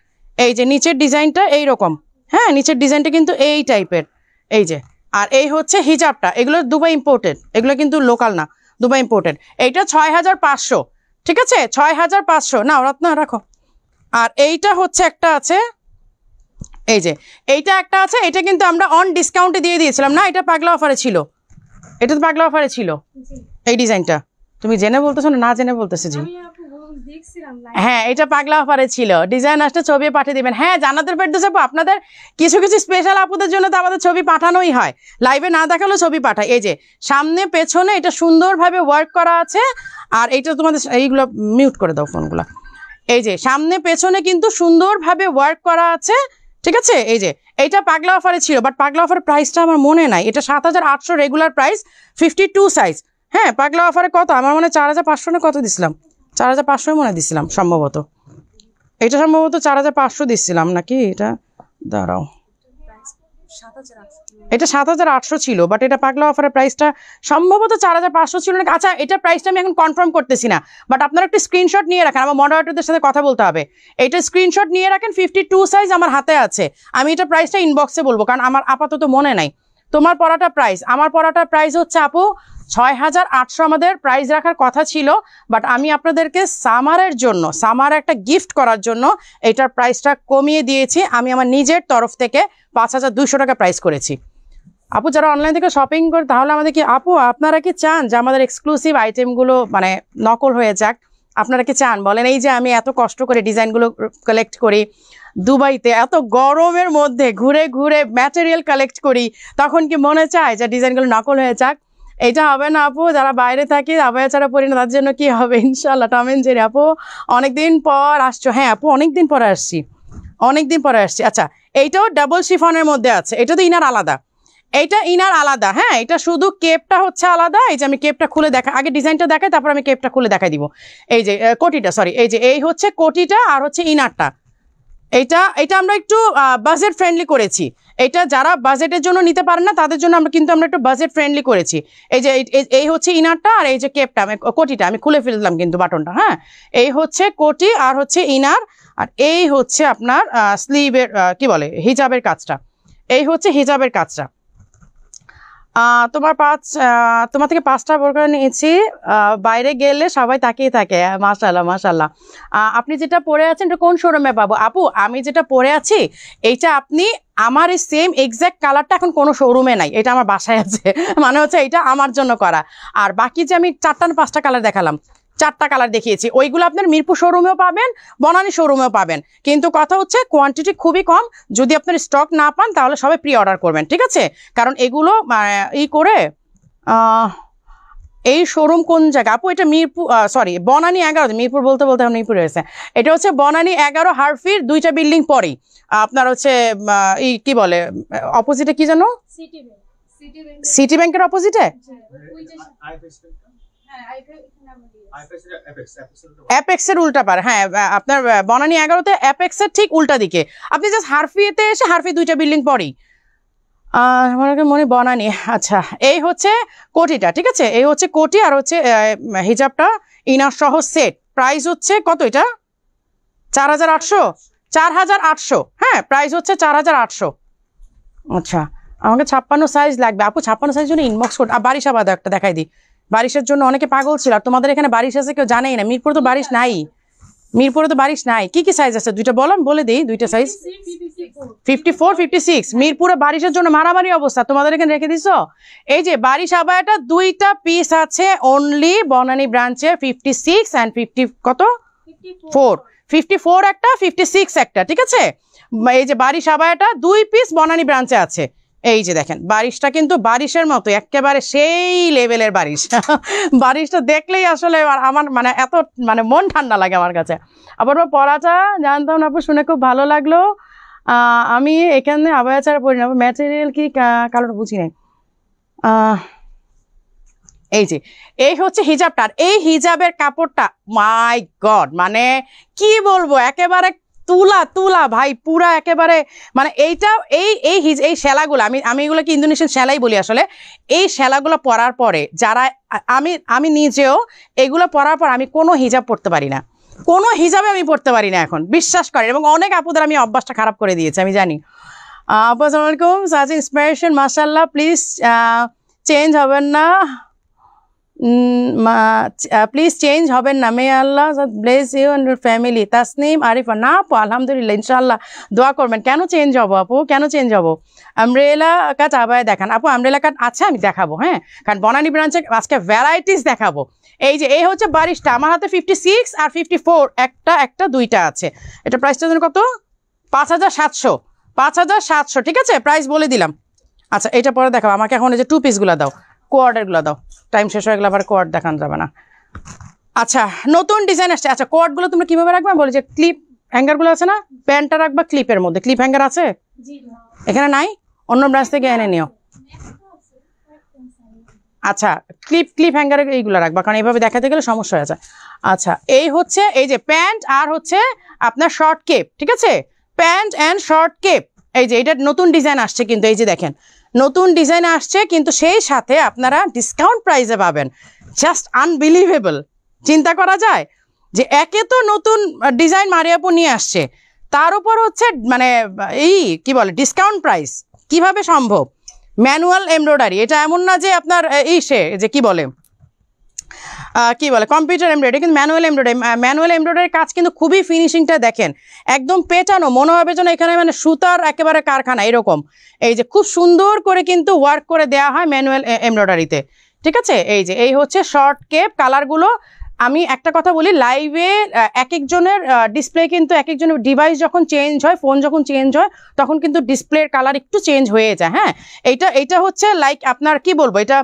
[SPEAKER 1] এই যে নিচের ডিজাইনটা এইরকম, হ্যাঁ নিচের ডিজাইনটা কিন্তু এই টাইপের, এই যে। আর এই হচ্ছে হিজাবটা, এগুলো দুবাই ইম্পোর্টেড, এগুলো কিন্তু লোকাল না, দুবাই ইম্পোর্টেড। এইটা 6500, ঠিক আছে 6500, না ওরা না রাখো। আর এইটা হচ্ছে একটা আছে, এই যে এইটা একটা আছে, এটা কিন্তু আমরা অন ডিসকাউন্টে দিয়ে দিয়েছিলাম না, এটা পাগলা অফারে ছিল, এটা তো পাগলা অফারে ছিল এই ডিজাইনটা। তুমি জেনে বলতেছো না জেনে বলতেছো জি? হ্যাঁ এটা পাগলা অফারে ছিল, ডিজাইন আসলে ছবি পাঠিয়ে দিবেন। হ্যাঁ জান্নাতুল ফেরদৌস আপু, আপনাদের কিছু কিছু স্পেশাল আপুদের জন্য তো আমাদের ছবি পাঠানোই হয়, লাইভে না দেখালেও ছবি পাঠায়। এই যে সামনে পেছনে এটা সুন্দরভাবে ওয়ার্ক করা আছে। আর এইটা তোমাদের এইগুলো মিউট করে দাও ফোনগুলো। এই যে সামনে পেছনে কিন্তু সুন্দরভাবে ওয়ার্ক করা আছে, ঠিক আছে। এই যে এইটা পাগলা অফারে ছিল, বাট পাগলা অফারের প্রাইসটা আমার মনে নাই। এটা 7800 রেগুলার প্রাইস, 52 সাইজ। হ্যাঁ পাগলা অফারে কত আমার মনে 4500 না কত দিছিলাম, 4500 মনে দিছিলাম সম্ভবত, এটা সম্ভবত 4500 দিছিলাম নাকি, এটা দাঁড়াও, এটা 7800 ছিল, বাট এটা পাগলা অফারের প্রাইসটা সম্ভবত 4500 ছিল নাকি। আচ্ছা এটা প্রাইসটা আমি এখন কনফার্ম করতেছি না, বাট আপনারা একটু স্ক্রিনশট নিয়ে রাখেন, আমার মডারেটরদের সাথে কথা বলতে হবে। এইটা স্ক্রিনশট নিয়ে রাখেন, 52 সাইজ আমার হাতে আছে, আমি এটা প্রাইসটা ইনবক্সে বলবো, কারণ আমার আপাতত মনে নাই। তোমার পড়াটা প্রাইস, আমার পড়াটা প্রাইস হচ্ছে আপু 6800 আমাদের প্রাইস রাখার কথা ছিল, বাট আমি আপনাদেরকে সামারের জন্য, সামার একটা গিফট করার জন্য এটার প্রাইসটা কমিয়ে দিয়েছি। আমি আমার নিজের তরফ থেকে 5200 টাকা প্রাইস করেছি। আপু যারা অনলাইন থেকে শপিং করে, তাহলে আমাদের কি আপু আপনারা কি চান যে আমাদের এক্সক্লুসিভ আইটেমগুলো মানে নকল হয়ে যাক? আপনারা কি চান বলেন? এই যে আমি এত কষ্ট করে ডিজাইনগুলো কালেক্ট করি, দুবাইতে এত গরমের মধ্যে ঘুরে ঘুরে ম্যাটেরিয়াল কালেক্ট করি, তখন কি মনে চায় যে ডিজাইনগুলো নকল হয়ে যাক? এটা হবে না আপু, যারা বাইরে থাকি আবহাওয়া ছাড়া পড়ি না, তার জন্য কি হবে ইনশাল্লাহ। টম এন্ড জেরি আপু অনেকদিন পর আসছো। হ্যাঁ আপু অনেকদিন পরে আসছি, অনেকদিন পরে আসছি। আচ্ছা এইটাও ডাবল শিফনের মধ্যে আছে, এটা তো ইনার আলাদা, এইটা ইনার আলাদা। হ্যাঁ এটা শুধু কেপটা হচ্ছে আলাদা। এই যে আমি কেপটা খুলে দেখা, আগে ডিজাইনটা দেখাই তারপর আমি কেপটা খুলে দেখাই দিব। এই যে কোটিটা, সরি এই যে এই হচ্ছে কোটিটা আর হচ্ছে ইনারটা। এটা আমরা একটু বাজেট ফ্রেন্ডলি করেছি, এটা যারা বাজেটের জন্য নিতে পারেন না তাদের জন্য আমরা একটু বাজেট ফ্রেন্ডলি করেছি। এই যে এই হচ্ছে ইনারটা আর এই যে কেপটা, কোটিটা আমি খুলে ফেললাম কিন্তু বাটনটা। হ্যাঁ এই হচ্ছে কোটি আর হচ্ছে ইনার, আর এই হচ্ছে আপনার স্লিভের কি বলে হিজাবের কাজটা, এই হচ্ছে হিজাবের কাজটা। তোমার থেকে 5টা বোরকা নিয়েছি, বাইরে গেলে সবাই তাকিয়ে থাকে। মাশাআল্লাহ মাশাআল্লাহ। আপনি যেটা পরে আছেন এটা কোন শোরুমে পাবো? আপু আমি যেটা পরে আছি এইটা আপনি আমার এই সেম এক্স্যাক্ট কালারটা এখন কোনো শোরুমে নাই, এটা আমার বাসায় আছে, মানে হচ্ছে এটা আমার জন্য করা। আর বাকি যে আমি 4টা না 5টা কালার দেখালাম, 4টা কালার দেখিয়েছি, ওইগুলো আপনার মিরপুর শোরুমেও পাবেন, বনানী শোরুমেও পাবেন। কিন্তু কথা হচ্ছে কোয়ান্টিটি খুবই কম, যদি আপনার স্টক না পান তাহলে সবাই প্রি অর্ডার করবেন, ঠিক আছে? কারণ এগুলো করে এই শোরুম কোন জায়গা আপু? এটা মিরপুর, সরি বনানী 11, মিরপুর বলতে বলতে মিরপুর হয়েছে। এটা হচ্ছে বনানী 11 হারফির 2টা বিল্ডিং পরেই আপনার হচ্ছে এই কি বলে অপোজিটে কি জানো, সিটি ব্যাংকের অপোজিটে অ্যাপেক্সের উল্টা পার। হ্যাঁ আপনার বনানী 11তে অ্যাপেক্সের ঠিক উল্টা দিকে, আপনি জাস্ট হারফিতে এসে হারফি 2টা বিল্ডিং পরেই মনে বনানী। আচ্ছা এই হচ্ছে কোটিটা, ঠিক আছে? এই হচ্ছে কোটি আর হচ্ছে হিজাবটা ইনার সহ সেট। প্রাইস হচ্ছে কত এটা? 4800, 4800। হ্যাঁ প্রাইস হচ্ছে 4800। আচ্ছা আমাকে 56 সাইজ লাগবে আপু, 56 সাইজ জন্য ইনবক্স করতে। বারিশা বাদে একটা দেখাই দিই, বারিশের জন্য অনেকে পাগল ছিল। আর তোমাদের এখানে বারিশ আছে কেউ জানেই না, মিরপুরে তো বারিশ নাই, মিরপুরে তো বারিশ নাই। কি কি সাইজ আছে? দুইটা বলো, বলে দিই দুইটা সাইজ। 54, 56। মিরপুরে বারিশের জন্য মারামারি অবস্থা, তোমাদের এখানে রেখে দিছো। এই যে বারিশ আবায়াটা 2টা পিস আছে অনলি বনানী ব্রাঞ্চে, 56 অ্যান্ড 50 কত 54 একটা, 56 একটা, ঠিক আছে? এই যে বারিশ আবায়াটা 2 পিস বনানী ব্রাঞ্চে আছে। এই যে দেখেন বারিশটা কিন্তু বারিশের মতো একেবারে সেই লেভেলের বারিশ। বারিশটা দেখলেই আসলে আমার মানে এত মানে মন ঠান্ডা লাগে আমার কাছে। আবার পড়াটা জানতাম না আপু, শুনে খুব ভালো লাগলো। আমি এখানে আবায়া ছাড়া পড়ি না, ম্যাটেরিয়াল কি কালার বুঝি নাই। এই যে এই হচ্ছে হিজাবটা, এই হিজাবের কাপড়টা মাই গড মানে কি বলবো, একেবারে তুলা তুলা ভাই পুরা একেবারে মানে এইটা এই শ্যালাগুলো আমি এগুলোকে ইন্দোনেশিয়ান শ্যালাই বলি আসলে। এই শ্যালাগুলো পরার পরে যারা আমি নিজেও এগুলো পরার পর আমি কোনো হিজাব পরতে পারি না, কোনো হিজাবে আমি পড়তে পারি না এখন, বিশ্বাস করেন। এবং অনেক আপুদের আমি অভ্যাসটা খারাপ করে দিয়েছি আমি জানি। আপু আসসালামু আলাইকুম, সাচ ইন্সপিরেশন মাশাআল্লাহ, প্লিজ চেঞ্জ হবেন না, প্লিজ চেঞ্জ হবেন না, may Allah bless you and your family. Tasnim Arifa, না আপু আলহামদুলিল্লাহ ইনশাআল্লাহ দোয়া করবেন। কেন চেঞ্জ হবো আপু, কেন চেঞ্জ হবো? আমব্রেলা কাট আবায় দেখান আপু, আমব্রেলা কাট আছে আমি দেখাবো, হ্যাঁ, কারণ বনানী ব্রাঞ্চে আজকে ভ্যারাইটিস দেখাবো। এই হচ্ছে বারিশটা, আমার হাতে 56 আর 54 একটা দুইটা আছে। এটা প্রাইসটা যেন কত? 5700, 5700, ঠিক আছে, প্রাইস বলে দিলাম। আচ্ছা এটা পরে দেখাবো, আমাকে এখন এই যে 2 পিসগুলো দাও, কোয়ার্ডেরগুলো দাও, টাইম শেষ হয়ে গেলে আবার কোয়ার্ড দেখানো যাবে না। আচ্ছা নতুন ডিজাইন আসছে। আচ্ছা কোয়ার্ডগুলো তোমরা কিভাবে রাখবে বলি, যে ক্লিপ হ্যাঙ্গারগুলো আছে না, প্যান্টটা রাখবা ক্লিপের মধ্যে। ক্লিপ হ্যাঙ্গার আছে এখানে? নাই, অন্য ব্রাঞ্চ থেকে এনে নিও। আচ্ছা ক্লিপ হ্যাঙ্গারে এইগুলো রাখবা, কারণ এইভাবে দেখাতে গেলে সমস্যা হয়ে যায়। আচ্ছা এই হচ্ছে এই যে প্যান্ট আর হচ্ছে আপনার শর্ট কেপ, ঠিক আছে, প্যান্ট অ্যান্ড শর্ট কেপ। এই যে এটা নতুন ডিজাইন আসছে কিন্তু, এই যে দেখেন নতুন ডিজাইন আসছে, কিন্তু সেই সাথে আপনারা ডিসকাউন্ট প্রাইসে পাবেন। জাস্ট আনবিলিভেবল, চিন্তা করা যায় যে একে তো নতুন ডিজাইন মারিয়াপু নিয়ে আসছে, তার উপর হচ্ছে মানে এই কি বলে ডিসকাউন্ট প্রাইস, কিভাবে সম্ভব? ম্যানুয়াল এমব্রয়ডারি, এটা এমন না যে আপনার যে কি বলে কম্পিউটার এমব্রয়ডারি, কিন্তু ম্যানুয়াল এমব্রয়ডারির কাজ কিন্তু খুবই ফিনিশিংটা দেখেন, একদম পেটানো, মনে হবে যেন এখানে মানে সুতার একেবারে কারখানা এরকম। এই যে খুব সুন্দর করে কিন্তু ওয়ার্ক করে দেওয়া হয় ম্যানুয়াল এমব্রয়ডারিতে, ঠিক আছে। এই হচ্ছে শর্ট কেপ কালারগুলো। আমি একটা কথা বলি, লাইভে এক একজনের ডিসপ্লে কিন্তু এক একজনের ডিভাইস যখন চেঞ্জ হয়, ফোন যখন চেঞ্জ হয়, তখন কিন্তু ডিসপ্লের কালার একটু চেঞ্জ হয়ে যায়। হ্যাঁ, এইটা হচ্ছে লাইক আপনার কি বলবো, এটা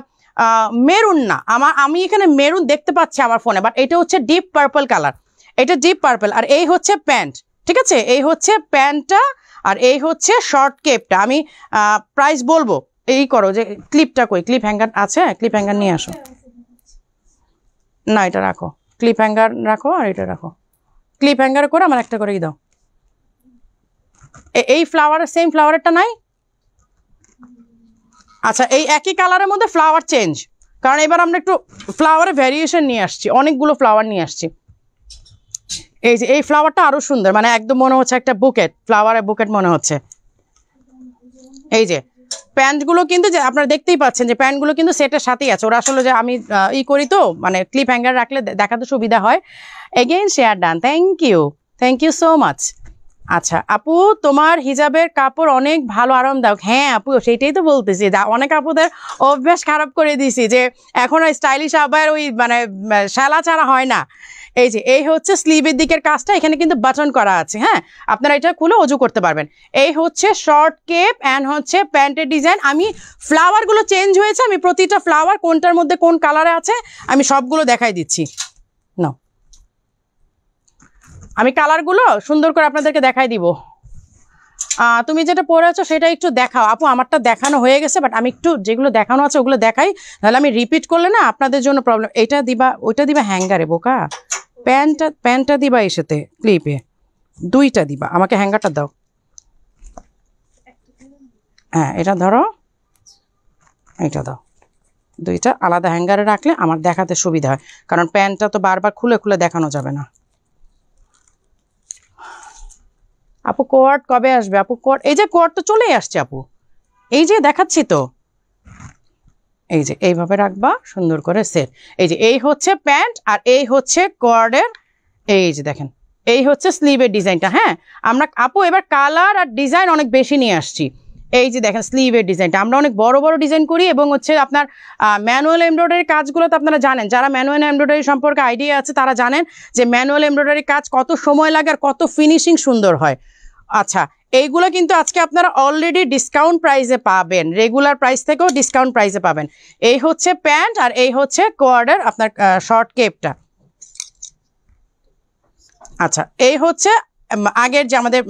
[SPEAKER 1] মেরুন না, আমি এখানে মেরুন দেখতে পাচ্ছি আমার ফোনে, বাট এটা হচ্ছে ডিপ পার্পল কালার, এটা ডিপ পার্পল। আর এই হচ্ছে প্যান্ট, ঠিক আছে, এই হচ্ছে প্যান্টটা, আর এই হচ্ছে শর্ট কেপটা। আমি প্রাইস বলবো, এই করো যে ক্লিপটা কই, ক্লিপ হ্যাঙ্গার আছে, ক্লিপ হ্যাঙ্গার নিয়ে আসো। না এটা রাখো, ক্লিপ হ্যাঙ্গার রাখো, আর এটা রাখো, ক্লিপ হ্যাঙ্গার করে আমার একটা করেই দাও। এই ফ্লাওয়ারের সেম ফ্লাওয়ারটা নাই? আচ্ছা এই একই কালারের মধ্যে ফ্লাওয়ার চেঞ্জ, কারণ এবার আমরা একটু ফ্লাওয়ারের ভ্যারিয়েশন নিয়ে আসছি, অনেকগুলো ফ্লাওয়ার নিয়ে আসছি। এই যে এই ফ্লাওয়ারটা আরো সুন্দর, মানে একদম মনে হচ্ছে একটা বুকেট, ফ্লাওয়ারের বুকেট মনে হচ্ছে। এই যে প্যান্টগুলো কিন্তু যে আপনারা দেখতেই পাচ্ছেন যে প্যান্টগুলো কিন্তু সেটের সাথেই আছে। ওরা আসলে যে আমি করি তো, মানে ক্লিপ হ্যাঙ্গার রাখলে দেখাতে সুবিধা হয়। Again share done, thank you so much. আচ্ছা আপু তোমার হিজাবের কাপড় অনেক ভালো আরামদায়ক। হ্যাঁ আপু সেইটাই তো বলতেছি, অনেক আপুদের অভ্যাস খারাপ করে দিয়েছি যে এখন স্টাইলিশ আবার ওই মানে শালা ছাড়া হয় না। এই হচ্ছে স্লিভের দিকের কাজটা, এখানে কিন্তু বাটন করা আছে, হ্যাঁ আপনারা এটা খুলে অজু করতে পারবেন। এই হচ্ছে শর্ট কেপ অ্যান্ড হচ্ছে প্যান্টের ডিজাইন। আমি ফ্লাওয়ারগুলো চেঞ্জ হয়েছে, আমি প্রতিটা ফ্লাওয়ার কোনটার মধ্যে কোন কালারে আছে আমি সবগুলো দেখাই দিচ্ছি। না আমি কালারগুলো সুন্দর করে আপনাদেরকে দেখাই দিব। তুমি যেটা পরে আছো সেটা একটু দেখাও আপু, আমারটা দেখানো হয়ে গেছে, বাট আমি একটু যেগুলো দেখানো আছে ওগুলো দেখাই, নাহলে আমি রিপিট করলে না আপনাদের জন্য প্রবলেম। এটা দিবা, ওইটা দিবা হ্যাঙ্গারে বোকা, প্যান্টটা দিবা এসেতে ক্লিপে, দুইটা দিবা, আমাকে হ্যাঙ্গারটা দাও। হ্যাঁ এটা ধরো, এটা দাও, দুইটা আলাদা হ্যাঙ্গারে রাখলে আমার দেখাতে সুবিধা হয়, কারণ প্যান্টটা তো বারবার খুলে খুলে দেখানো যাবে না। আপু কোয়ার্ড কবে আসবে আপু? কোয়ার্ড এই যে কোয়ার্ড তো চলেই আসছে আপু, এই যে দেখাচ্ছি তো, এই যে এইভাবে রাখবা সুন্দর করে সেট। এই হচ্ছে প্যান্ট আর এই হচ্ছে কোয়ার্ডের, এই যে দেখেন এই হচ্ছে স্লিভের ডিজাইনটা। হ্যাঁ আমরা আপু এবার কালার আর ডিজাইন অনেক বেশি নিয়ে আসছি। এই যে দেখেন স্লিভের ডিজাইনটা, আমরা অনেক বড় বড় ডিজাইন করি, এবং হচ্ছে আপনার ম্যানুয়াল এমব্রয়ডারি কাজগুলো তো আপনারা জানেন, যারা ম্যানুয়াল এমব্রয়ডারি সম্পর্কে আইডিয়া আছে তারা জানেন যে ম্যানুয়াল এমব্রয়ডারি কাজ কত সময় লাগে আর কত ফিনিশিং সুন্দর হয়। আচ্ছা এইগুলো কিন্তু আজকে আপনারা অলরেডি ডিসকাউন্ট প্রাইসে পাবেন, রেগুলার প্রাইস থেকেও ডিসকাউন্ট প্রাইসে পাবেন। এই হচ্ছে প্যান্ট আর এই হচ্ছে কোয়ার্ডের আপনার শর্ট কেপটা। আচ্ছা এই হচ্ছে আগের যে আমাদের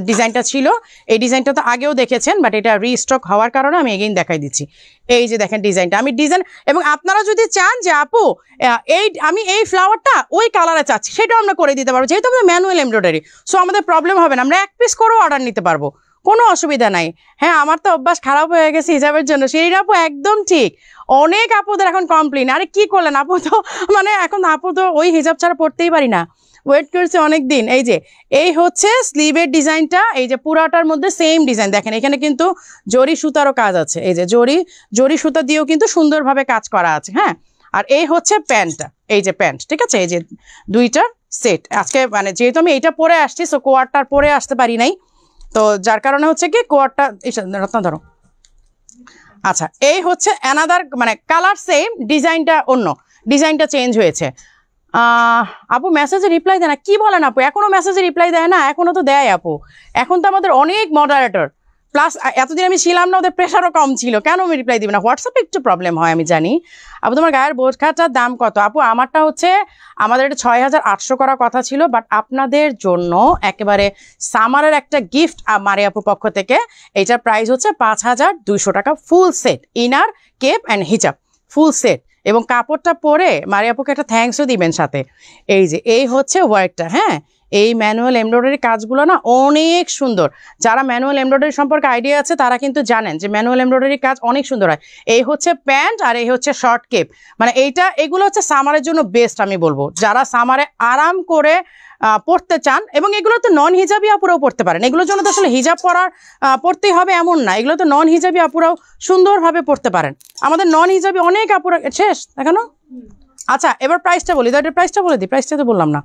[SPEAKER 1] ডিজাইনটা ছিল এই ডিজাইনটা তো আগেও দেখেছেন, বাট এটা রিস্টক হওয়ার কারণে আমি এগেইন দেখাই দিচ্ছি। এই যে দেখেন ডিজাইনটা, আমি ডিজাইন, এবং আপনারা যদি চান যে আপু আমি এই ফ্লাওয়ারটা ওই কালারে চাচ্ছি, সেটাও আমরা করে দিতে পারবো, যেহেতু আমাদের ম্যানুয়াল এমব্রয়ডারি, সো আমাদের প্রবলেম হবে না, আমরা এক পিস করেও অর্ডার নিতে পারবো, কোনো অসুবিধা নাই। হ্যাঁ, আমার তো অভ্যাস খারাপ হয়ে গেছে হিজাবের জন্য, সেই আপু একদম ঠিক। অনেক আপুদের এখন কমপ্লেন, আরে কি করলেন আপু, তো মানে এখন আপু তো ওই হিজাব ছাড়া পড়তেই পারি না, ওয়েট করছে অনেক দিন। এই যে এই হচ্ছে স্লিভের ডিজাইনটা, এই যে পুরাটার মধ্যে সেম ডিজাইন দেখেন, এখানে কিন্তু জরি সুতারও কাজ আছে, এই যে জরি সুতা দিয়েও কিন্তু সুন্দরভাবে কাজ করা আছে। হ্যাঁ, আর এই হচ্ছে প্যান্টটা, এই যে প্যান্ট, ঠিক আছে, এই যে দুইটার সেট। আজকে মানে যেহেতু আমি এইটা পরে আসছি, সো কোয়ারটার পরে আসতে পারি নাই, তো যার কারণে হচ্ছে কি কোয়ারটা রত্ন ধরো। আচ্ছা, এই হচ্ছে অ্যানাদার, মানে কালার সেম, ডিজাইনটা অন্য, ডিজাইনটা চেঞ্জ হয়েছে। আপু মেসেজে রিপ্লাই দেয় না, কি বলেন আপু, এখনো মেসেজে রিপ্লাই দেয় না? এখনো তো দেয় আপু, এখন তো আমাদের অনেক মডারেটর, প্লাস এতদিন আমি ছিলাম না, ওদের প্রেশারও কম ছিল, কেন আমি রিপ্লাই দিবে না? হোয়াটসঅ্যাপে একটু প্রবলেম হয় আমি জানি। আপু তোমার গায়ের বোরখাটার দাম কত? আপু আমারটা হচ্ছে, আমাদের এটা 6800 করার কথা ছিল, বাট আপনাদের জন্য একেবারে সামারের একটা গিফট মারে আপুর পক্ষ থেকে, এইটার প্রাইস হচ্ছে 5200 টাকা, full set, inner cape and হিজাব, ফুল সেট। এবং কাপড়টা পরে মারি আপুকে একটা থ্যাঙ্কসও দিবেন সাথে। এই যে এই হচ্ছে ওয়ার্কটা, হ্যাঁ, এই ম্যানুয়াল এমব্রয়ডারি কাজগুলো না অনেক সুন্দর। যারা ম্যানুয়াল এমব্রয়ডারি সম্পর্কে আইডিয়া আছে তারা কিন্তু জানেন যে ম্যানুয়াল এমব্রয়ডারি কাজ অনেক সুন্দর হয়। এই হচ্ছে প্যান্ট আর এই হচ্ছে শর্ট কেপ, মানে এগুলো হচ্ছে সামারের জন্য বেস্ট আমি বলবো, যারা সামারে আরাম করে পড়তে চান। এবং এগুলো তো নন হিজাবি আপুরাও পড়তে পারেন, এগুলোর জন্য তো আসলে হিজাব পড়তেই হবে এমন না, এগুলো তো নন হিজাবি আপুরাও সুন্দরভাবে পড়তে পারেন। আমাদের নন হিজাবি অনেক আপুরা শেষ দেখানো। আচ্ছা, এবার প্রাইসটা বলি, তো এটার প্রাইসটা বলে দিই, প্রাইসটা তো বললাম না।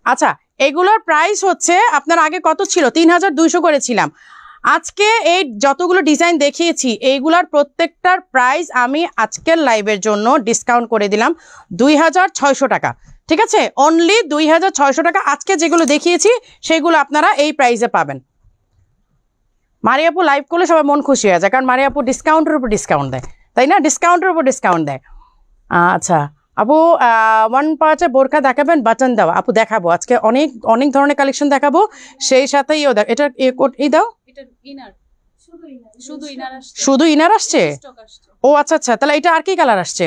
[SPEAKER 1] আচ্ছা, এগুলোর প্রাইস হচ্ছে আপনার আগে কত ছিল, 3200 করেছিলাম। আজকে এই যতগুলো ডিজাইন দেখিয়েছি এইগুলার প্রত্যেকটার প্রাইস আমি আজকের লাইভের জন্য ডিসকাউন্ট করে দিলাম 2600 টাকা, ঠিক আছে, অনলি 2600 টাকা। আজকে যেগুলো দেখিয়েছি সেগুলো আপনারা এই প্রাইসে পাবেন। মারি আপু লাইভ করলে সবাই মন খুশি হয়ে যায়, কারণ মারি আপু ডিসকাউন্টের উপর ডিসকাউন্ট দেয়, তাই না, ডিসকাউন্টের উপর ডিসকাউন্ট দেয়। আচ্ছা আপু, ওয়ান পার্টে বোরখা দেখাবেন বাটন দেওয়া? আপু দেখাবো, আজকে অনেক অনেক ধরনের কালেকশন দেখাবো, সেই সাথে এটা এই দাও, শুধু ইনার আসছে? ও আচ্ছা আচ্ছা, তাহলে এটা আর কি কালার আসছে?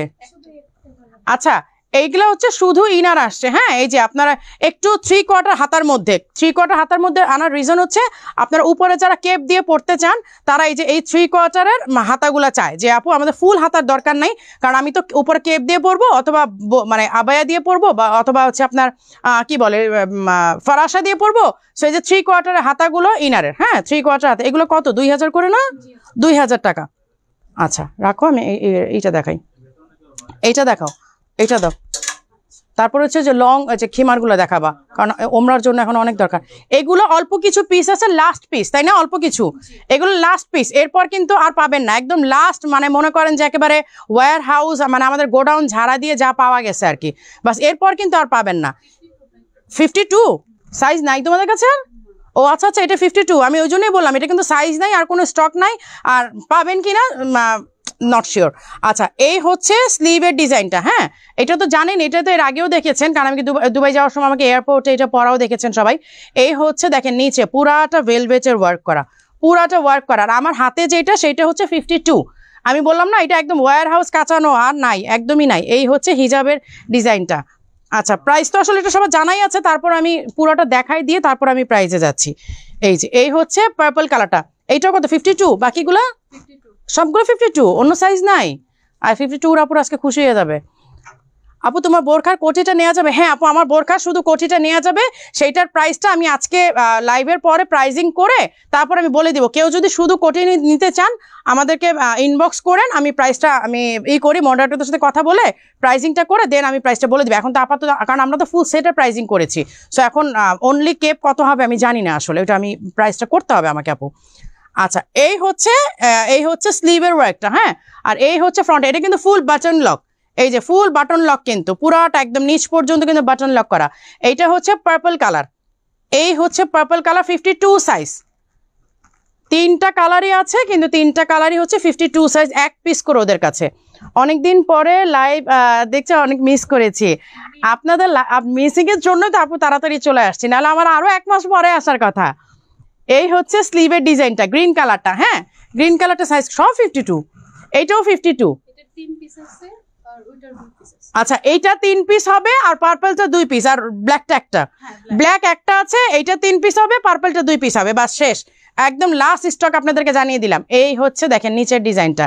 [SPEAKER 1] আচ্ছা, এইগুলা হচ্ছে শুধু ইনার আসছে। হ্যাঁ, এই যে আপনারা একটু 3/4 হাতার মধ্যে, 3/4 হাতার মধ্যে আনার রিজন হচ্ছে আপনারা উপরে যারা কেপ দিয়ে পড়তে চান তারা এই যে এই 3/4 হাতাগুলা চায়, যে আপু আমাদের ফুল হাতার দরকার নাই, কারণ আমি তো উপরে কেপ দিয়ে পরবো, অথবা মানে আবায়া দিয়ে পরবো, বা অথবা হচ্ছে আপনার কি বলে ফরাসা দিয়ে পরবো। সো এই যে 3/4 হাতাগুলো ইনারের, হ্যাঁ 3/4 হাতা, এগুলো কত, 2000 করে না? 2000 টাকা। আচ্ছা রাখো, আমি এইটা দেখাই, এইটা দেখাও, এইটা দাও। তারপর হচ্ছে যে লং যে খিমারগুলো দেখাবা, কারণ ওমরার জন্য এখন অনেক দরকার। এগুলো অল্প কিছু পিস আছে, লাস্ট পিস, তাই না, অল্প কিছু, এগুলো লাস্ট পিস, এরপর কিন্তু আর পাবেন না, একদম লাস্ট, মানে মনে করেন যে একেবারে ওয়্যার হাউস, মানে আমাদের গোডাউন ঝাড়া দিয়ে যা পাওয়া গেছে আর কি, বাস, এরপর কিন্তু আর পাবেন না। 52 সাইজ নাই তোমাদের কাছে? ও আচ্ছা আচ্ছা, এটা 52, আমি ওই জন্যই বললাম এটা কিন্তু সাইজ নাই, আর কোনো স্টক নাই, আর পাবেন কি না নট শিওর। আচ্ছা, এই হচ্ছে স্লিভের ডিজাইনটা। হ্যাঁ, এটা তো জানেন, এটা তো এর আগেও দেখেছেন, কারণ আমি দুবাই যাওয়ার সময় আমাকে এয়ারপোর্টে এটা পরাও দেখেছেন সবাই। এই হচ্ছে দেখেন নিচে পুরাটা ভেলভেটের ওয়ার্ক করা, পুরাটা ওয়ার্ক করা, আর আমার হাতে যেটা সেটা হচ্ছে 52। আমি বললাম না এটা একদম ওয়্যার হাউস কাঁচানো আর নাই, একদমই নাই। এই হচ্ছে হিজাবের ডিজাইনটা। আচ্ছা, প্রাইস তো আসলে এটা সবার জানাই আছে, তারপর আমি পুরোটা দেখাই দিয়ে তারপর আমি প্রাইসে যাচ্ছি। এই যে এই হচ্ছে পার্পল কালারটা, এইটাও কত, 52, বাকিগুলো সবগুলো 52, অন্য সাইজ নাই। আর 52 আপুর আজকে খুশি হয়ে যাবে। আপু তোমার বোরখার কোটিটা নেওয়া যাবে? হ্যাঁ আপু, আমার বোরখার শুধু কোটিটা নেওয়া যাবে, সেইটার প্রাইসটা আমি আজকে লাইভের পরে প্রাইজিং করে তারপর আমি বলে দিব। কেউ যদি শুধু কোটি নিতে চান আমাদেরকে ইনবক্স করেন, আমি প্রাইসটা আমি করি, মডারেটরদের সাথে কথা বলে প্রাইজিংটা করে দেন আমি প্রাইসটা বলে দেবো। এখন তো আপাতত, কারণ আমরা তো ফুল সেটের প্রাইজিং করেছি, সো এখন অনলি কেপ কত হবে আমি জানি না আসলে, ওটা আমি প্রাইসটা করতে হবে আমাকে আপু। আচ্ছা, এই হচ্ছে স্লিভের ওয়ার্কটা। হ্যাঁ, আর এই হচ্ছে ফ্রন্ট, এটা কিন্তু ফুল বাটন লক, এই যে ফুল বাটন লক, কিন্তু পুরাটা একদম নিচ পর্যন্ত কিন্তু বাটন লক করা। এইটা হচ্ছে পার্পল কালার, এই হচ্ছে পার্পল কালার 52 সাইজ, 3টা কালারই আছে, কিন্তু 3টা কালারই হচ্ছে 52 সাইজ, এক পিস করে ওদের কাছে। অনেকদিন পরে লাইভ দেখছে, অনেক মিস করেছি আপনাদের। মিসিং এর জন্য তো আপু তাড়াতাড়ি চলে আসছি, নাহলে আমার আরো 1 মাস পরে আসার কথা। এই হচ্ছে স্লিভের ডিজাইনটা, গ্রিন কালারটা। হ্যাঁ, গ্রিন কালারটা সাইজ সব 52, এইটাও 52। আচ্ছা, এইটা 3 পিস হবে, আর পার্পলটা 2 পিস, আর ব্ল্যাকটা একটা। ব্ল্যাক একটা আছে, এইটা 3 পিস হবে, পার্পলটা 2 পিস হবে, বাস শেষ। একদম লাস্ট স্টক আপনাদেরকে জানিয়ে দিলাম। এই হচ্ছে দেখেন নিচের ডিজাইনটা,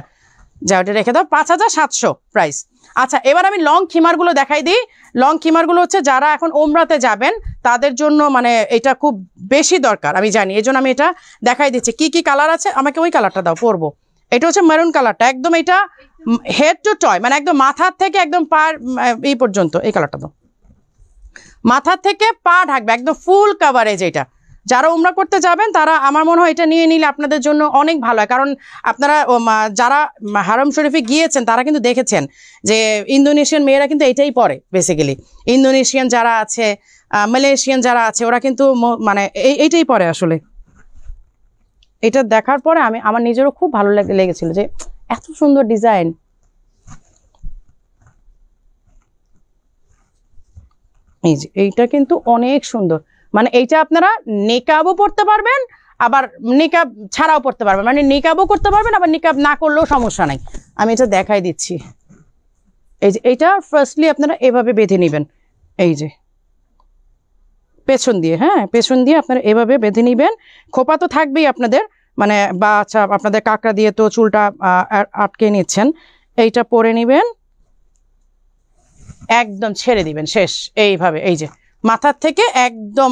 [SPEAKER 1] যা ওটা রেখে দাও, 5700 প্রাইস। আচ্ছা, এবার আমি লং খিমারগুলো দেখাই দিই। লং খিমারগুলো হচ্ছে যারা এখন ওমরাতে যাবেন তাদের জন্য, মানে এটা খুব বেশি দরকার আমি জানি, এই জন্য আমি এটা দেখাই দিচ্ছি। কি কি কালার আছে, আমাকে ওই কালারটা দাও, পরবো। এটা হচ্ছে মেরুন কালারটা, একদম এটা হেড টু টয়, মানে একদম মাথার থেকে একদম পা এই পর্যন্ত। এই কালারটা দাও, মাথার থেকে পা ঢাকবে, একদম ফুল কাভারেজ। এটা যারা উমরা করতে যাবেন তারা আমার মনে হয় এটা নিয়ে নিলে আপনাদের জন্য অনেক ভালো হয়। কারণ আপনারা যারা হারম শরীফে গিয়েছেন তারা কিন্তু দেখেছেন যে ইন্দোনেশিয়ান মেয়েরা কিন্তু এটাই পরে বেসিক্যালি। ইন্দোনেশিয়ান যারা আছে, মালয়েশিয়ান যারা আছে, ওরা কিন্তু মানে এইটাই পরে আসলে। এটা দেখার পরে আমার নিজেরও খুব ভালো লেগেছিল যে এত সুন্দর ডিজাইন। এই যে এইটা কিন্তু অনেক সুন্দর, মানে এইটা আপনারা নিকাবও পড়তে পারবেন, আবার নিকাব ছাড়াও পড়তে পারবেন, মানে নিকাবও করতে পারবেন, আবার নিকাব না করলেও সমস্যা নাই। আমি এটা দেখাই দিচ্ছি। এই যে এইটা ফার্স্টলি আপনারা এভাবে বেঁধে নেবেন, এই যে পেছন দিয়ে। হ্যাঁ, পেছন দিয়ে আপনারা এভাবে বেঁধে নেবেন। খোপা তো থাকবেই আপনাদের, মানে বা আচ্ছা আপনাদের কাঁকড়া দিয়ে তো চুলটা আটকে নিচ্ছেন। এইটা পরে নেবেন, একদম ছেড়ে দিবেন, শেষ। এইভাবে এই যে মাথার থেকে একদম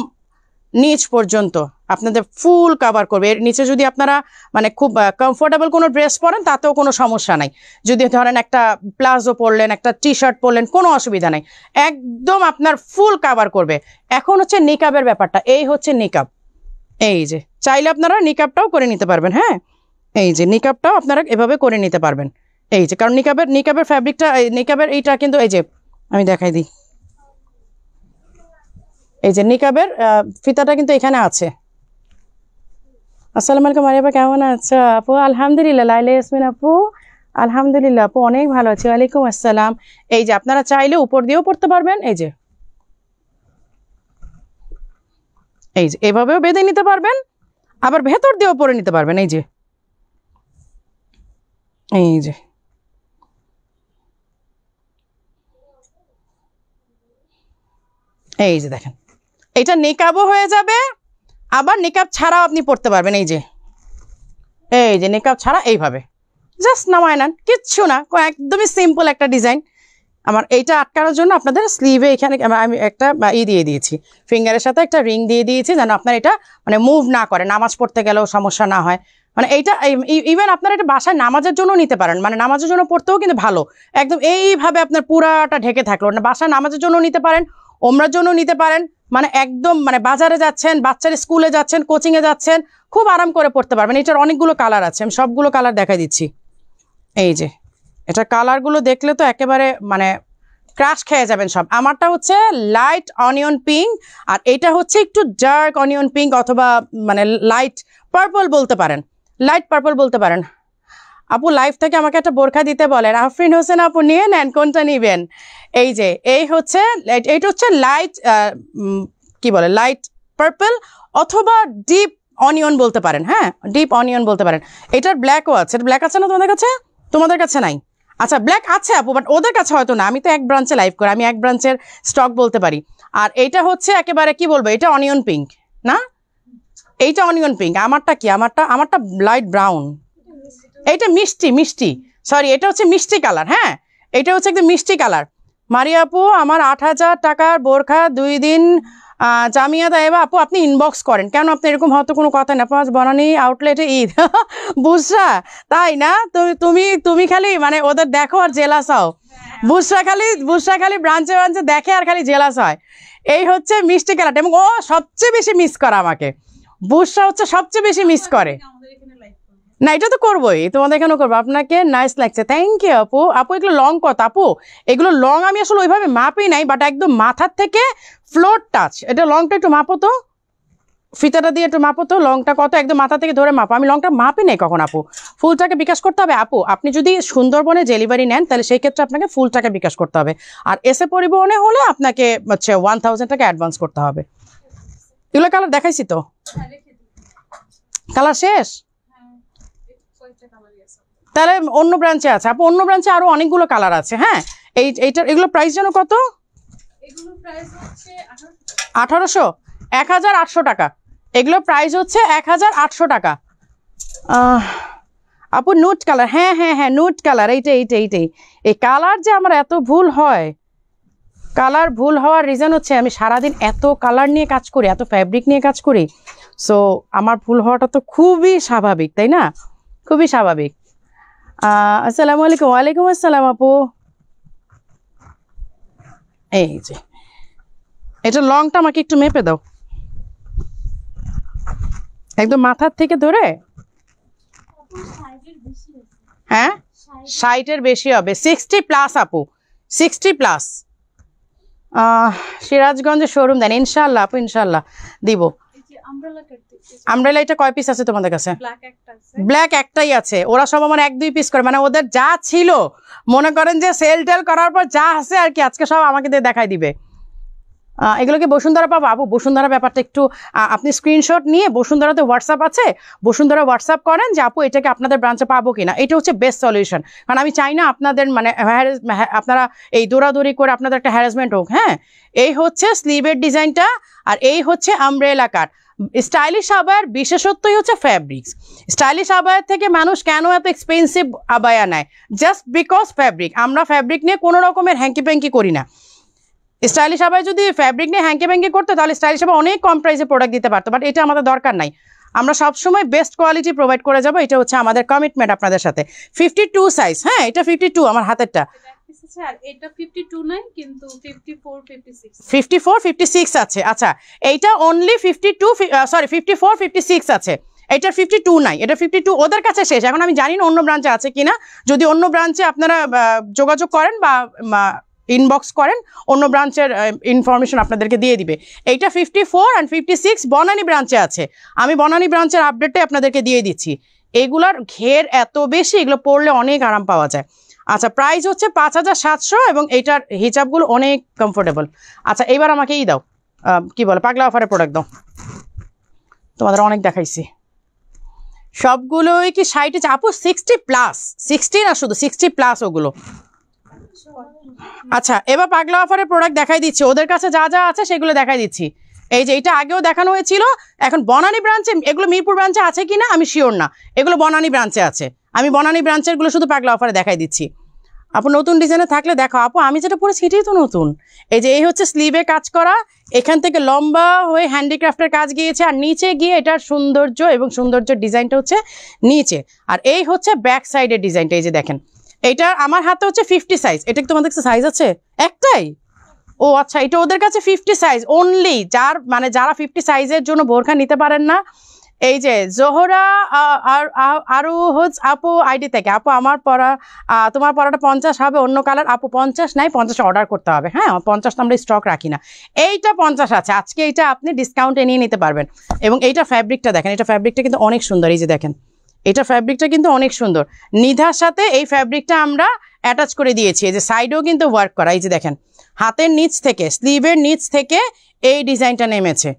[SPEAKER 1] নিচ পর্যন্ত আপনাদের ফুল কভার করবে। এর নিচে যদি আপনারা মানে খুব কমফোর্টেবল কোনো ড্রেস পরেন তাতেও কোনো সমস্যা নাই। যদি ধরেন একটা প্লাজো পরলেন, একটা টি শার্ট পরলেন, কোনো অসুবিধা নাই, একদম আপনার ফুল কভার করবে। এখন হচ্ছে নিকাবের ব্যাপারটা, এই হচ্ছে নিকাব। এই যে চাইলে আপনারা নিকাবটাও করে নিতে পারবেন। হ্যাঁ, এই যে নিকাবটাও আপনারা এভাবে করে নিতে পারবেন। এই যে কারণ নিকাবের ফ্যাব্রিকটা, নিকাবের এইটা কিন্তু এই যে আমি দেখাই দিই, এই যে নিকাবের ফিতাটা কিন্তু এখানে আছে। আসসালামু আলাইকুম মারিয়া আপা, কেমন আছো আপু? আলহামদুলিল্লাহ। লাইলা ইয়াসমিন আপু, আলহামদুলিল্লাহ আপু, অনেক ভালো আছি। ওয়ালাইকুম আসসালাম। এই যে আপনারা চাইলে উপর দিয়েও পড়তে পারবেন, এই যে এভাবেও বেঁধে নিতে পারবেন, আবার ভেতর দিয়েও পরে নিতে পারবেন। এই যে এই যে দেখেন, এটা নিকাবও হয়ে যাবে, আবার নিকাব ছাড়াও আপনি পড়তে পারবেন। এই যে নিকাব ছাড়া এইভাবে জাস্ট নামায় নেন, কিচ্ছু না, একদমই সিম্পল একটা ডিজাইন। আমার এইটা আটকানোর জন্য আপনাদের স্লিভে এখানে আমি একটা দিয়ে দিয়েছি, ফিঙ্গারের সাথে একটা রিং দিয়ে দিয়েছি, যেন আপনার এটা মানে মুভ না করে, নামাজ পড়তে গেলেও সমস্যা না হয়। মানে এইটা ইভেন আপনারা এটা বাসায় নামাজের জন্য নিতে পারেন, মানে নামাজের জন্য পড়তেও কিন্তু ভালো। একদম এইভাবে আপনার পুরাটা ঢেকে থাকলো না, বাসায় নামাজের জন্য নিতে পারেন, ওমরার জন্য নিতে পারেন, মানে একদম মানে বাজারে যাচ্ছেন, বাচ্চার স্কুলে যাচ্ছেন, কোচিংয়ে যাচ্ছেন, খুব আরাম করে পড়তে পারবেন। এটার অনেকগুলো কালার আছে, আমি সবগুলো কালার দেখাই দিচ্ছি। এই যে এটা কালারগুলো দেখলে তো একেবারে মানে ক্রাশ খেয়ে যাবেন সব। আমারটা হচ্ছে লাইট অনিয়ন পিঙ্ক, আর এটা হচ্ছে একটু ডার্ক অনিয়ন পিঙ্ক, অথবা মানে লাইট পার্পল বলতে পারেন, লাইট পার্পল বলতে পারেন। আপু লাইভ থেকে আমাকে একটা বোরখা দিতে বলেন। আফরিন হোসেন আপু, নিয়ে নেন, কোনটা নেবেন? এই যে এইটা হচ্ছে লাইট কি বলে, লাইট পার্পল অথবা ডিপ অনিয়ন বলতে পারেন। হ্যাঁ, ডিপ অনিয়ন বলতে পারেন। এটার ব্ল্যাকও আছে, ব্ল্যাক আছে না তোমাদের কাছে? তোমাদের কাছে নাই? আচ্ছা, ব্ল্যাক আছে আপু, বাট ওদের কাছে হয়তো না। আমি তো এক ব্রাঞ্চে লাইভ করি, আমি এক ব্রাঞ্চের স্টক বলতে পারি। আর এইটা হচ্ছে একেবারে কি বলবো, এটা অনিয়ন পিঙ্ক না, এইটা অনিয়ন পিঙ্ক। আমারটা কি, আমারটা লাইট ব্রাউন, এইটা মিষ্টি, সরি এটা হচ্ছে মিষ্টি কালার। হ্যাঁ, এটা হচ্ছে একদম মিষ্টি কালার। মারিয়া আপু, আমার 8000 টাকার বোরখা 2 দিন জামিয়া দেবা আপু, আপনি ইনবক্স করেন কেন? আপনি এরকম হয়তো কোনো কথা না, পাঁচ বনানি আউটলেটে ঈদ বুসরা, তাই না? তুমি খালি মানে ওদের দেখো আর জেলাস হও। বুসরা খালি ব্রাঞ্চে দেখে আর খালি জেলাস হয়। এই হচ্ছে মিষ্টি কালারটা, এবং ও সবচেয়ে বেশি মিস করে আমাকে। বুসরা হচ্ছে সবচেয়ে বেশি মিস করে। না, এটা তো করবোই, তোমাদের এখানেও করবো। আপনাকে নাইস লাগছে, থ্যাংক ইউ আপু। আপু এগুলো লং কত আপু? এগুলো লং আমি আসলে ওইভাবে মাপি নাই, বাট একদম মাথার থেকে ফ্লোর টাচ, এটা লংটা একটু মাপো তো। ফিতাটা দিয়ে একটু মাপো তো, লংটা কত, একদম মাথা থেকে ধরে মাপো। আমি লংটা মাপি নেই কখন আপু, ফুলটাকে বিকাশ করতে হবে। আপু আপনি যদি সুন্দরবনে ডেলিভারি নেন তাহলে সেই ক্ষেত্রে আপনাকে ফুলটাকে বিকাশ করতে হবে, আর এসে পরিবহনে হলে আপনাকে হচ্ছে 1000 টাকা অ্যাডভান্স করতে হবে। এগুলো কালার দেখাইছি তো, কালার শেষ, তাহলে অন্য ব্রাঞ্চে আছে আপু, অন্য ব্রাঞ্চে আরো অনেকগুলো কালার আছে। হ্যাঁ এইটার এগুলো প্রাইস যেন কত, 1800, 1800 টাকা। এগুলো প্রাইস হচ্ছে 1800 টাকা। আপু নুট কালার, হ্যাঁ হ্যাঁ হ্যাঁ নুট কালার, এইটাই এই কালার যে আমার এত ভুল হয়, কালার ভুল হওয়ার রিজন হচ্ছে আমি সারাদিন এত কালার নিয়ে কাজ করি, এত ফ্যাব্রিক নিয়ে কাজ করি, সো আমার ভুল হওয়াটা তো খুবই স্বাভাবিক, তাই না, খুবই স্বাভাবিক। আসসালামু আলাইকুম। ওয়ালাইকুম আসসালাম আপু। এই যে এটা লংটা আমাকে একটু মেপে দাও, একদম মাথার থেকে ধরে। হ্যাঁ 60-এর বেশি হবে, 60+ আপু, 60+। সিরাজগঞ্জে শোরুম দেন ইনশাল্লাহ আপু, ইনশাল্লাহ দিব। আমব্রেলা এটা কয় পিস আছে তোমাদের কাছে? ব্ল্যাক একটাই আছে, ওরা সব আমার 1-2 পিস করে, মানে ওদের যা ছিল মনে করেন যে সেল টেল করার পর যা আছে আর কি, আজকে সব আমাকে দিয়ে দেখাই দিবে। এগুলোকে বসুন্ধরা পাবো আপু? বসুন্ধরা ব্যাপারটা একটু আপনি স্ক্রিনশট নিয়ে, বসুন্ধরাতে হোয়াটসঅ্যাপ আছে, বসুন্ধরা হোয়াটসঅ্যাপ করেন যে আপু এটাকে আপনাদের ব্রাঞ্চে পাবো কিনা। এটা হচ্ছে বেস্ট সলিউশন, কারণ আমি চাই না আপনাদের মানে আপনারা এই দৌড়াদৌড়ি করে আপনাদের একটা হ্যারাসমেন্ট হোক। হ্যাঁ এই হচ্ছে স্লিভের ডিজাইনটা, আর এই হচ্ছে আমব্রেলা কাট। স্টাইলিশ আবায়ার বিশেষত্বই হচ্ছে ফ্যাব্রিক্স। স্টাইলিশ আবায়ার থেকে মানুষ কেন এত এক্সপেন্সিভ আবায়া নেয়? Just because fabric. আমরা ফ্যাব্রিক নিয়ে কোনো রকমের হ্যাঙ্কি প্যাঙ্কি করি না। স্টাইলিশ আবায় যদি ফ্যাব্রিক নিয়ে হ্যাঙ্কি প্যাঙ্কি করতো তাহলে স্টাইলিশ আবায় অনেক কম প্রাইসে প্রোডাক্ট দিতে পারতো, বাট এটা আমাদের দরকার নাই। আমরা সবসময় বেস্ট কোয়ালিটি প্রোভাইড করে যাবো, এটা হচ্ছে আমাদের কমিটমেন্ট আপনাদের সাথে। 52 সাইজ, হ্যাঁ এটা 52 আমার হাতেরটা, 54, 56 আছে। আচ্ছা এইটা অনলি 54, 56 আছে, এটার 52 নাই, এটা 52 ওদের কাছে শেষ। এখন আমি জানি না অন্য ব্রাঞ্চে আছে কিনা, যদি অন্য ব্রাঞ্চে আপনারা যোগাযোগ করেন বা ইনবক্স করেন, অন্য ব্রাঞ্চের ইনফরমেশন আপনাদেরকে দিয়ে দিবে। এইটা 54 আর 56 বনানী ব্রাঞ্চে আছে, আমি বনানী ব্রাঞ্চের আপডেটটাই আপনাদেরকে দিয়ে দিচ্ছি। এগুলার ঘের এত বেশি, এগুলো পরলে অনেক আরাম পাওয়া যায়। আচ্ছা প্রাইস হচ্ছে 5700 এবং এইটার হিজাবগুলো অনেক কমফোর্টেবল। আচ্ছা এবার আমাকে দাও, কি বলে, পাগলা অফারের প্রোডাক্ট দাও। তোমাদের অনেক দেখাইছি, সবগুলোই কি 60 আপু? 60+, 60 না শুধু 60+, ওগুলো। আচ্ছা এবার পাগলা অফারের প্রোডাক্ট দেখাই দিচ্ছি, ওদের কাছে যা যা আছে সেগুলো দেখাই দিচ্ছি। এই যে এটা আগেও দেখানো হয়েছিল, এখন বনানী ব্রাঞ্চে, এগুলো মিরপুর ব্রাঞ্চে আছে কিনা আমি শিওর না, এগুলো বনানী ব্রাঞ্চে আছে। আমি বনানী ব্রাঞ্চের গুলো শুধু পাগলা অফারে দেখাই দিচ্ছি। আপু নতুন ডিজাইনে থাকলে দেখো আপু, আমি যেটা পরেছি এটাই তো নতুন। এই যে এই হচ্ছে স্লিভে কাজ করা, এখান থেকে লম্বা হয়ে হ্যান্ডিক্রাফটের কাজ গিয়েছে, আর নিচে গিয়ে এটার সৌন্দর্য এবং সৌন্দর্যের ডিজাইনটা হচ্ছে নিচে, আর এই হচ্ছে ব্যাক সাইডের ডিজাইনটা। এই যে দেখেন, এটা আমার হাতে হচ্ছে 50 সাইজ। এটা কি তোমাদের কাছে সাইজ আছে? একটাই? ও আচ্ছা, এটা ওদের কাছে 50 সাইজ অনলি। যারা 50 সাইজের জন্য বোরখা নিতে পারেন না, এই যে জোহরা আরু আপু আইডি থেকে, আপু আমার পরা, তোমার পরাটা 50 হবে, অন্য কালার। আপু 50 নাই, 50 অর্ডার করতে হবে। হ্যাঁ 50 তো আমরা স্টক রাখি না, এইটা 50 আছে আজকে, এইটা আপনি ডিসকাউন্টে নিয়ে নিতে পারবেন। এবং এইটা ফ্যাব্রিকটা দেখেন, এটা ফ্যাব্রিকটা কিন্তু অনেক সুন্দর। এই যে দেখেন, এটা ফ্যাব্রিকটা কিন্তু অনেক সুন্দর। নিধার সাথে এই ফ্যাব্রিকটা আমরা অ্যাটাচ করে দিয়েছি, এই যে সাইডেও কিন্তু ওয়ার্ক করা। এই যে দেখেন, হাতের নিচ থেকে, স্লিভের নিচ থেকে এই ডিজাইনটা নেমেছে।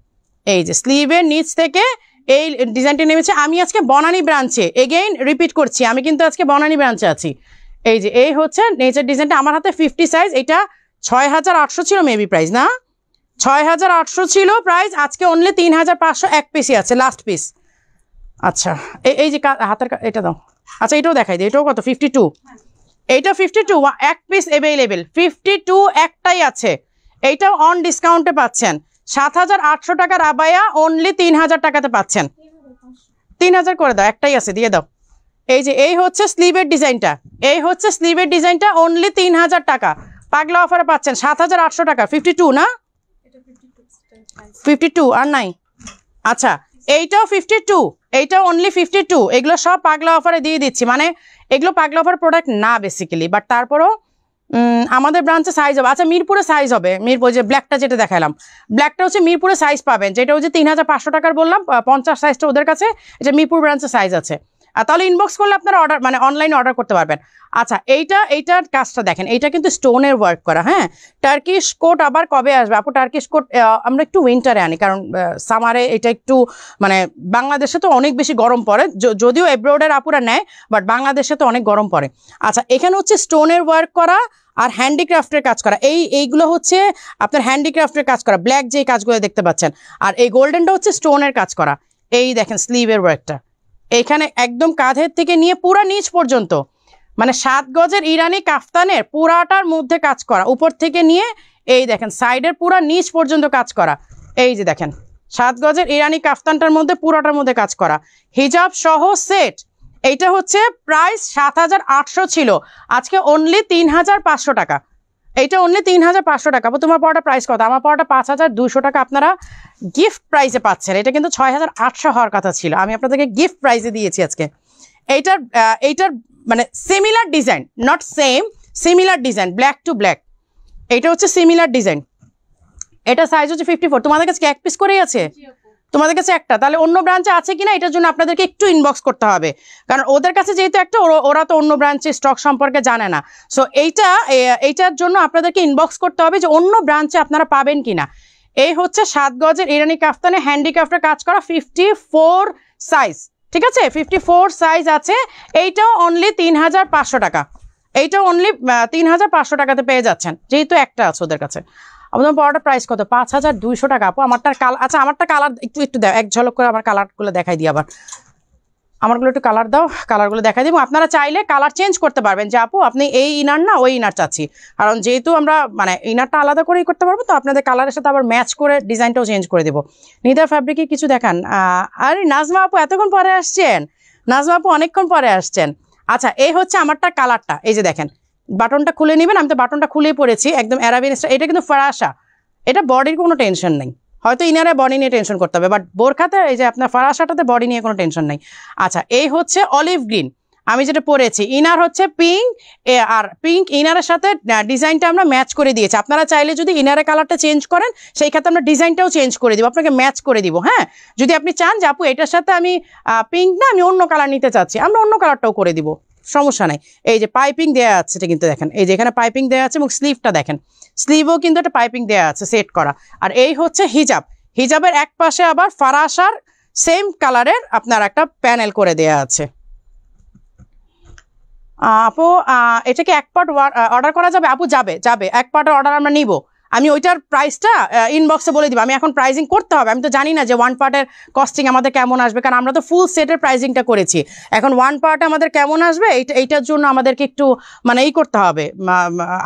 [SPEAKER 1] এই যে স্লিভের নিচ থেকে এই ডিজাইনটা নেমেছে। আমি আজকে বনানী ব্রাঞ্চে, এগেইন রিপিট করছি, আমি কিন্তু আজকে বনানী ব্রাঞ্চে আছি। এই যে এই হচ্ছে নেচার ডিজাইনটা, আমার হাতে 50 সাইজ। এটা 6800 ছিল মেবি প্রাইস, না 6800 ছিল প্রাইস, আজকে অনলি 3500 এক পিসই আছে, লাস্ট পিস। আচ্ছা এই যে হাতের এটা দাও। আচ্ছা এটাও দেখাই দিই, এটাও কত? 52। এইটা 52, এক পিস অ্যাভেলেবেল, 52 একটাই আছে। এইটাও অন ডিসকাউন্টে পাচ্ছেন, 7800 টাকার আবায়া অনলি 3000 টাকাতে পাচ্ছেন। 3000 করে দাও, একটাই আছে, দিয়ে দাও। এই যে এই হচ্ছে স্লিভের ডিজাইনটা, এই হচ্ছে স্লিভের ডিজাইনটা অনলি 3000 টাকা পাগলা অফারে পাচ্ছেন, 7800 টাকা। 52 না? 52 আর নাই? আচ্ছা এইটাও 52, এইটাও অনলি 52। এগুলো সব পাগলা অফারে দিয়ে দিচ্ছি, মানে এগুলো পাগলা অফার প্রোডাক্ট না বেসিক্যালি, বাট তারপরও আমাদের ব্রাঞ্চে সাইজ হবে, আচ্ছা মিরপুরে সাইজ হবে, মিরপুর যে ব্ল্যাকটা যেটা দেখালাম, ব্ল্যাকটা হচ্ছে মিরপুরে সাইজ পাবেন, যেটা হচ্ছে 3500 টাকার বললাম, 50 সাইজটা ওদের কাছে, এটা মিরপুর ব্রাঞ্চে সাইজ আছে। তাহলে ইনবক্স করলে আপনারা অর্ডার মানে অনলাইনে অর্ডার করতে পারবেন। আচ্ছা এইটার কাজটা দেখেন, এইটা কিন্তু স্টোনের ওয়ার্ক করা, হ্যাঁ। টার্কিশ কোট আবার কবে আসবে আপু? টার্কিশ কোট আমরা একটু উইন্টারে আনি, কারণ সামারে এটা একটু মানে বাংলাদেশে তো অনেক বেশি গরম পড়ে, যদিও এব্রোডের আপুরা নেয়, বাট বাংলাদেশে তো অনেক গরম পড়ে। আচ্ছা এখানে হচ্ছে স্টোনের ওয়ার্ক করা আর হ্যান্ডিক্রাফটের কাজ করা, এইগুলো হচ্ছে আপনার হ্যান্ডিক্রাফটের কাজ করা, ব্ল্যাক যে কাজগুলো দেখতে পাচ্ছেন, আর এই গোল্ডেনটা হচ্ছে স্টোনের কাজ করা। এই দেখেন স্লিভের ওয়ার্কটা, এইখানে একদম কাঁধের থেকে নিয়ে পুরা নিচ পর্যন্ত, মানে 7 গজের ইরানি কাফতানের পুরাটার মধ্যে কাজ করা, উপর থেকে নিয়ে এই দেখেন সাইডের পুরা নিচ পর্যন্ত কাজ করা। এই যে দেখেন 7 গজের ইরানি কাফতানটার মধ্যে পুরাটার মধ্যে কাজ করা, হিজাব সহ সেট। এইটা হচ্ছে প্রাইস 7800 ছিল, আজকে অনলি 3500 টাকা। এইটা অনলি 3500 টাকা। তোমার পড়াটা প্রাইস কত? আমার পড়াটা 5200 টাকা আপনারা গিফট প্রাইসে পাচ্ছেন। এটা কিন্তু 6800 হওয়ার কথা ছিল, আমি আপনাদেরকে গিফট প্রাইসে দিয়েছি আজকে। এইটার মানে similar design, not same, similar design, black to black. এইটা হচ্ছে সিমিলার ডিজাইন, এটা সাইজ হচ্ছে 54। তোমাদের কাছে এক পিস করেই আছে? তোমাদের কাছে একটা, তাহলে অন্য ব্রাঞ্চে আছে কিনা এটার জন্য আপনাদেরকে একটু ইনবক্স করতে হবে, কারণ ওদের কাছে যেহেতু একটা, ওরা তো অন্য ব্রাঞ্চের স্টক সম্পর্কে জানে না। সো এইটার জন্য আপনাদেরকে ইনবক্স করতে হবে যে অন্য ব্রাঞ্চে আপনারা পাবেন কিনা। এই হচ্ছে 7 গজের ইরানি কাফতানে হ্যান্ডিক্রাফটের কাজ করা, 54 সাইজ, ঠিক আছে, 54 সাইজ আছে। এইটাও অনলি 3500 টাকা, এইটাও অনলি 3500 টাকাতে পেয়ে যাচ্ছেন, যেহেতু একটা আছে ওদের কাছে। আপনার পড়াটা প্রাইস কত? 5200 টাকা আপু। আমারটার কালার, আচ্ছা আমারটা কালার একটু দাও, এক ঝলক করে আমার কালারগুলো দেখাই দিই। আবার আমারগুলো একটু কালার দাও, কালারগুলো দেখাই দিব। আপনারা চাইলে কালার চেঞ্জ করতে পারবেন, যে আপু আপনি এই ইনার না ওই ইনার চাচ্ছি, কারণ যেহেতু আমরা মানে ইনারটা আলাদা করেই করতে পারবো, তো আপনাদের কালারের সাথে আবার ম্যাচ করে ডিজাইনটাও চেঞ্জ করে দেবো। নিদা ফ্যাব্রিকে কিছু দেখান। আরে নাজমা আপু এতক্ষণ পরে আসছেন, নাজমা আপু অনেকক্ষণ পরে আসছেন। আচ্ছা এই হচ্ছে আমারটা কালারটা, এই যে দেখেন বাটনটা খুলে নেবেন, আমি তো বাটনটা খুলেই পড়েছি একদম অ্যারাবিয়ান স্টাইল। এটা কিন্তু ফরাসা, এটা বডির কোনো টেনশন নেই, হয়তো ইনারে বডি নিয়ে টেনশন করতে হবে, বাট বোরখাতে এই যে আপনার ফরাসাটাতে বডি নিয়ে কোনো টেনশন নেই। আচ্ছা এই হচ্ছে অলিভ গ্রিন, আমি যেটা পরেছি, ইনার হচ্ছে পিঙ্ক, আর পিঙ্ক ইনারের সাথে ডিজাইনটা আমরা ম্যাচ করে দিয়েছি। আপনারা চাইলে যদি ইনারের কালারটা চেঞ্জ করেন, সেই ক্ষেত্রে আমরা ডিজাইনটাও চেঞ্জ করে দিব, আপনাকে ম্যাচ করে দিব। হ্যাঁ, যদি আপনি চান যে আপু এটার সাথে আমি পিঙ্ক না আমি অন্য কালার নিতে চাচ্ছি, আমরা অন্য কালারটাও করে দিব, সমস্যা নাই। এই যে পাইপিং দেওয়া আছে, এটা কিন্তু দেখেন, এই যে এখানে পাইপিং দেওয়া আছে, এবং স্লিভটা দেখেন, স্লিভও কিন্তু একটা পাইপিং দেওয়া আছে সেট করা। আর এই হচ্ছে হিজাব, হিজাবের এক পাশে আবার ফারাসার সেম কালারের আপনার একটা প্যানেল করে দেওয়া আছে। আপু এটাকে এক পার্ট অর্ডার করা যাবে? আপু যাবে, যাবে, এক পার্টের অর্ডার আমরা নিব। আমি ওইটার প্রাইসটা ইনবক্সে বলে দিব, আমি এখন প্রাইজিং করতে হবে, আমি তো জানি না যে 1 পার্টের কস্টিং আমাদের কেমন আসবে, কারণ আমরা তো ফুল সেটের প্রাইজিংটা করেছি। এখন 1 পার্টে আমাদের কেমন আসবে এইটার জন্য আমাদেরকে একটু মানে করতে হবে,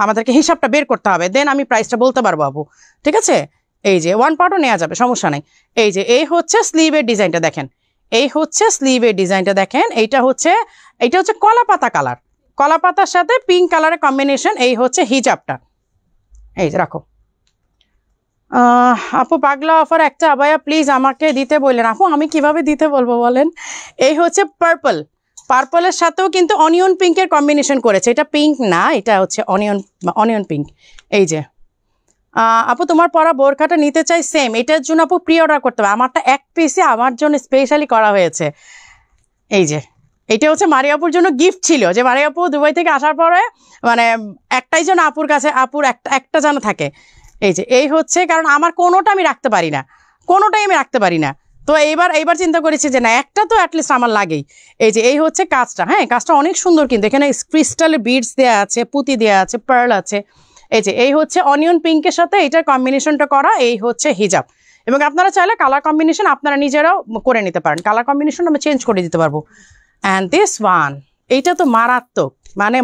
[SPEAKER 1] আমাদেরকে হিসাবটা বের করতে হবে, দেন আমি প্রাইসটা বলতে পারবো আপু, ঠিক আছে। এই যে 1 পার্টও নেওয়া যাবে, সমস্যা নেই। এই যে এই হচ্ছে স্লিভের ডিজাইনটা দেখেন, এই হচ্ছে স্লিভের ডিজাইনটা দেখেন, এটা হচ্ছে কলা পাতা কালার, কলা পাতার সাথে পিঙ্ক কালারের কম্বিনেশন। এই হচ্ছে হিজাবটা, এই যে রাখো। আপু পাগলা অফার একটা আবায়া প্লিজ আমাকে দিতে বললেন। আপু আমি কিভাবে দিতে বলবো বলেন। এই হচ্ছে পার্পল, পার্পলের সাথেও কিন্তু অনিয়ন পিঙ্কের কম্বিনেশন করেছে, এটা পিঙ্ক না, এটা হচ্ছে অনিয়ন পিঙ্ক। এই যে আপু তোমার পরা বোরখাটা নিতে চাই সেম, এটার জন্য আপু প্রি অর্ডার করতে হবে, আমারটা এক পিসে আমার জন্য স্পেশালি করা হয়েছে। এই যে এটা হচ্ছে মারিয়াপুর জন্য গিফট ছিল, যে মারিয়াপু দুবাই থেকে আসার পরে মানে একটাই যেন আপুর কাছে, আপুর একটা যেন থাকে। এই যে এই হচ্ছে, কারণ আমার কোনোটা আমি রাখতে পারি না, কোনোটাই আমি রাখতে পারি না, তো এইবার চিন্তা করেছি যে না একটা তো অ্যাটলিস্ট আমার লাগেই। এই যে এই হচ্ছে কাজটা, হ্যাঁ কাজটা অনেক সুন্দর, কিন্তু এখানে ক্রিস্টালের বিডস দেওয়া আছে, পুঁতি দেওয়া আছে, পার্ল আছে। এই যে এই হচ্ছে অনিয়ন পিঙ্কের সাথে এটার কম্বিনেশনটা করা, এই হচ্ছে হিজাব। এবং আপনারা চাইলে কালার কম্বিনেশন আপনারা নিজেরাও করে নিতে পারেন, কালার কম্বিনেশন আমরা চেঞ্জ করে দিতে পারবো। অ্যান্ড দিস ওয়ান, এইটা তো মারাত্মক, মানে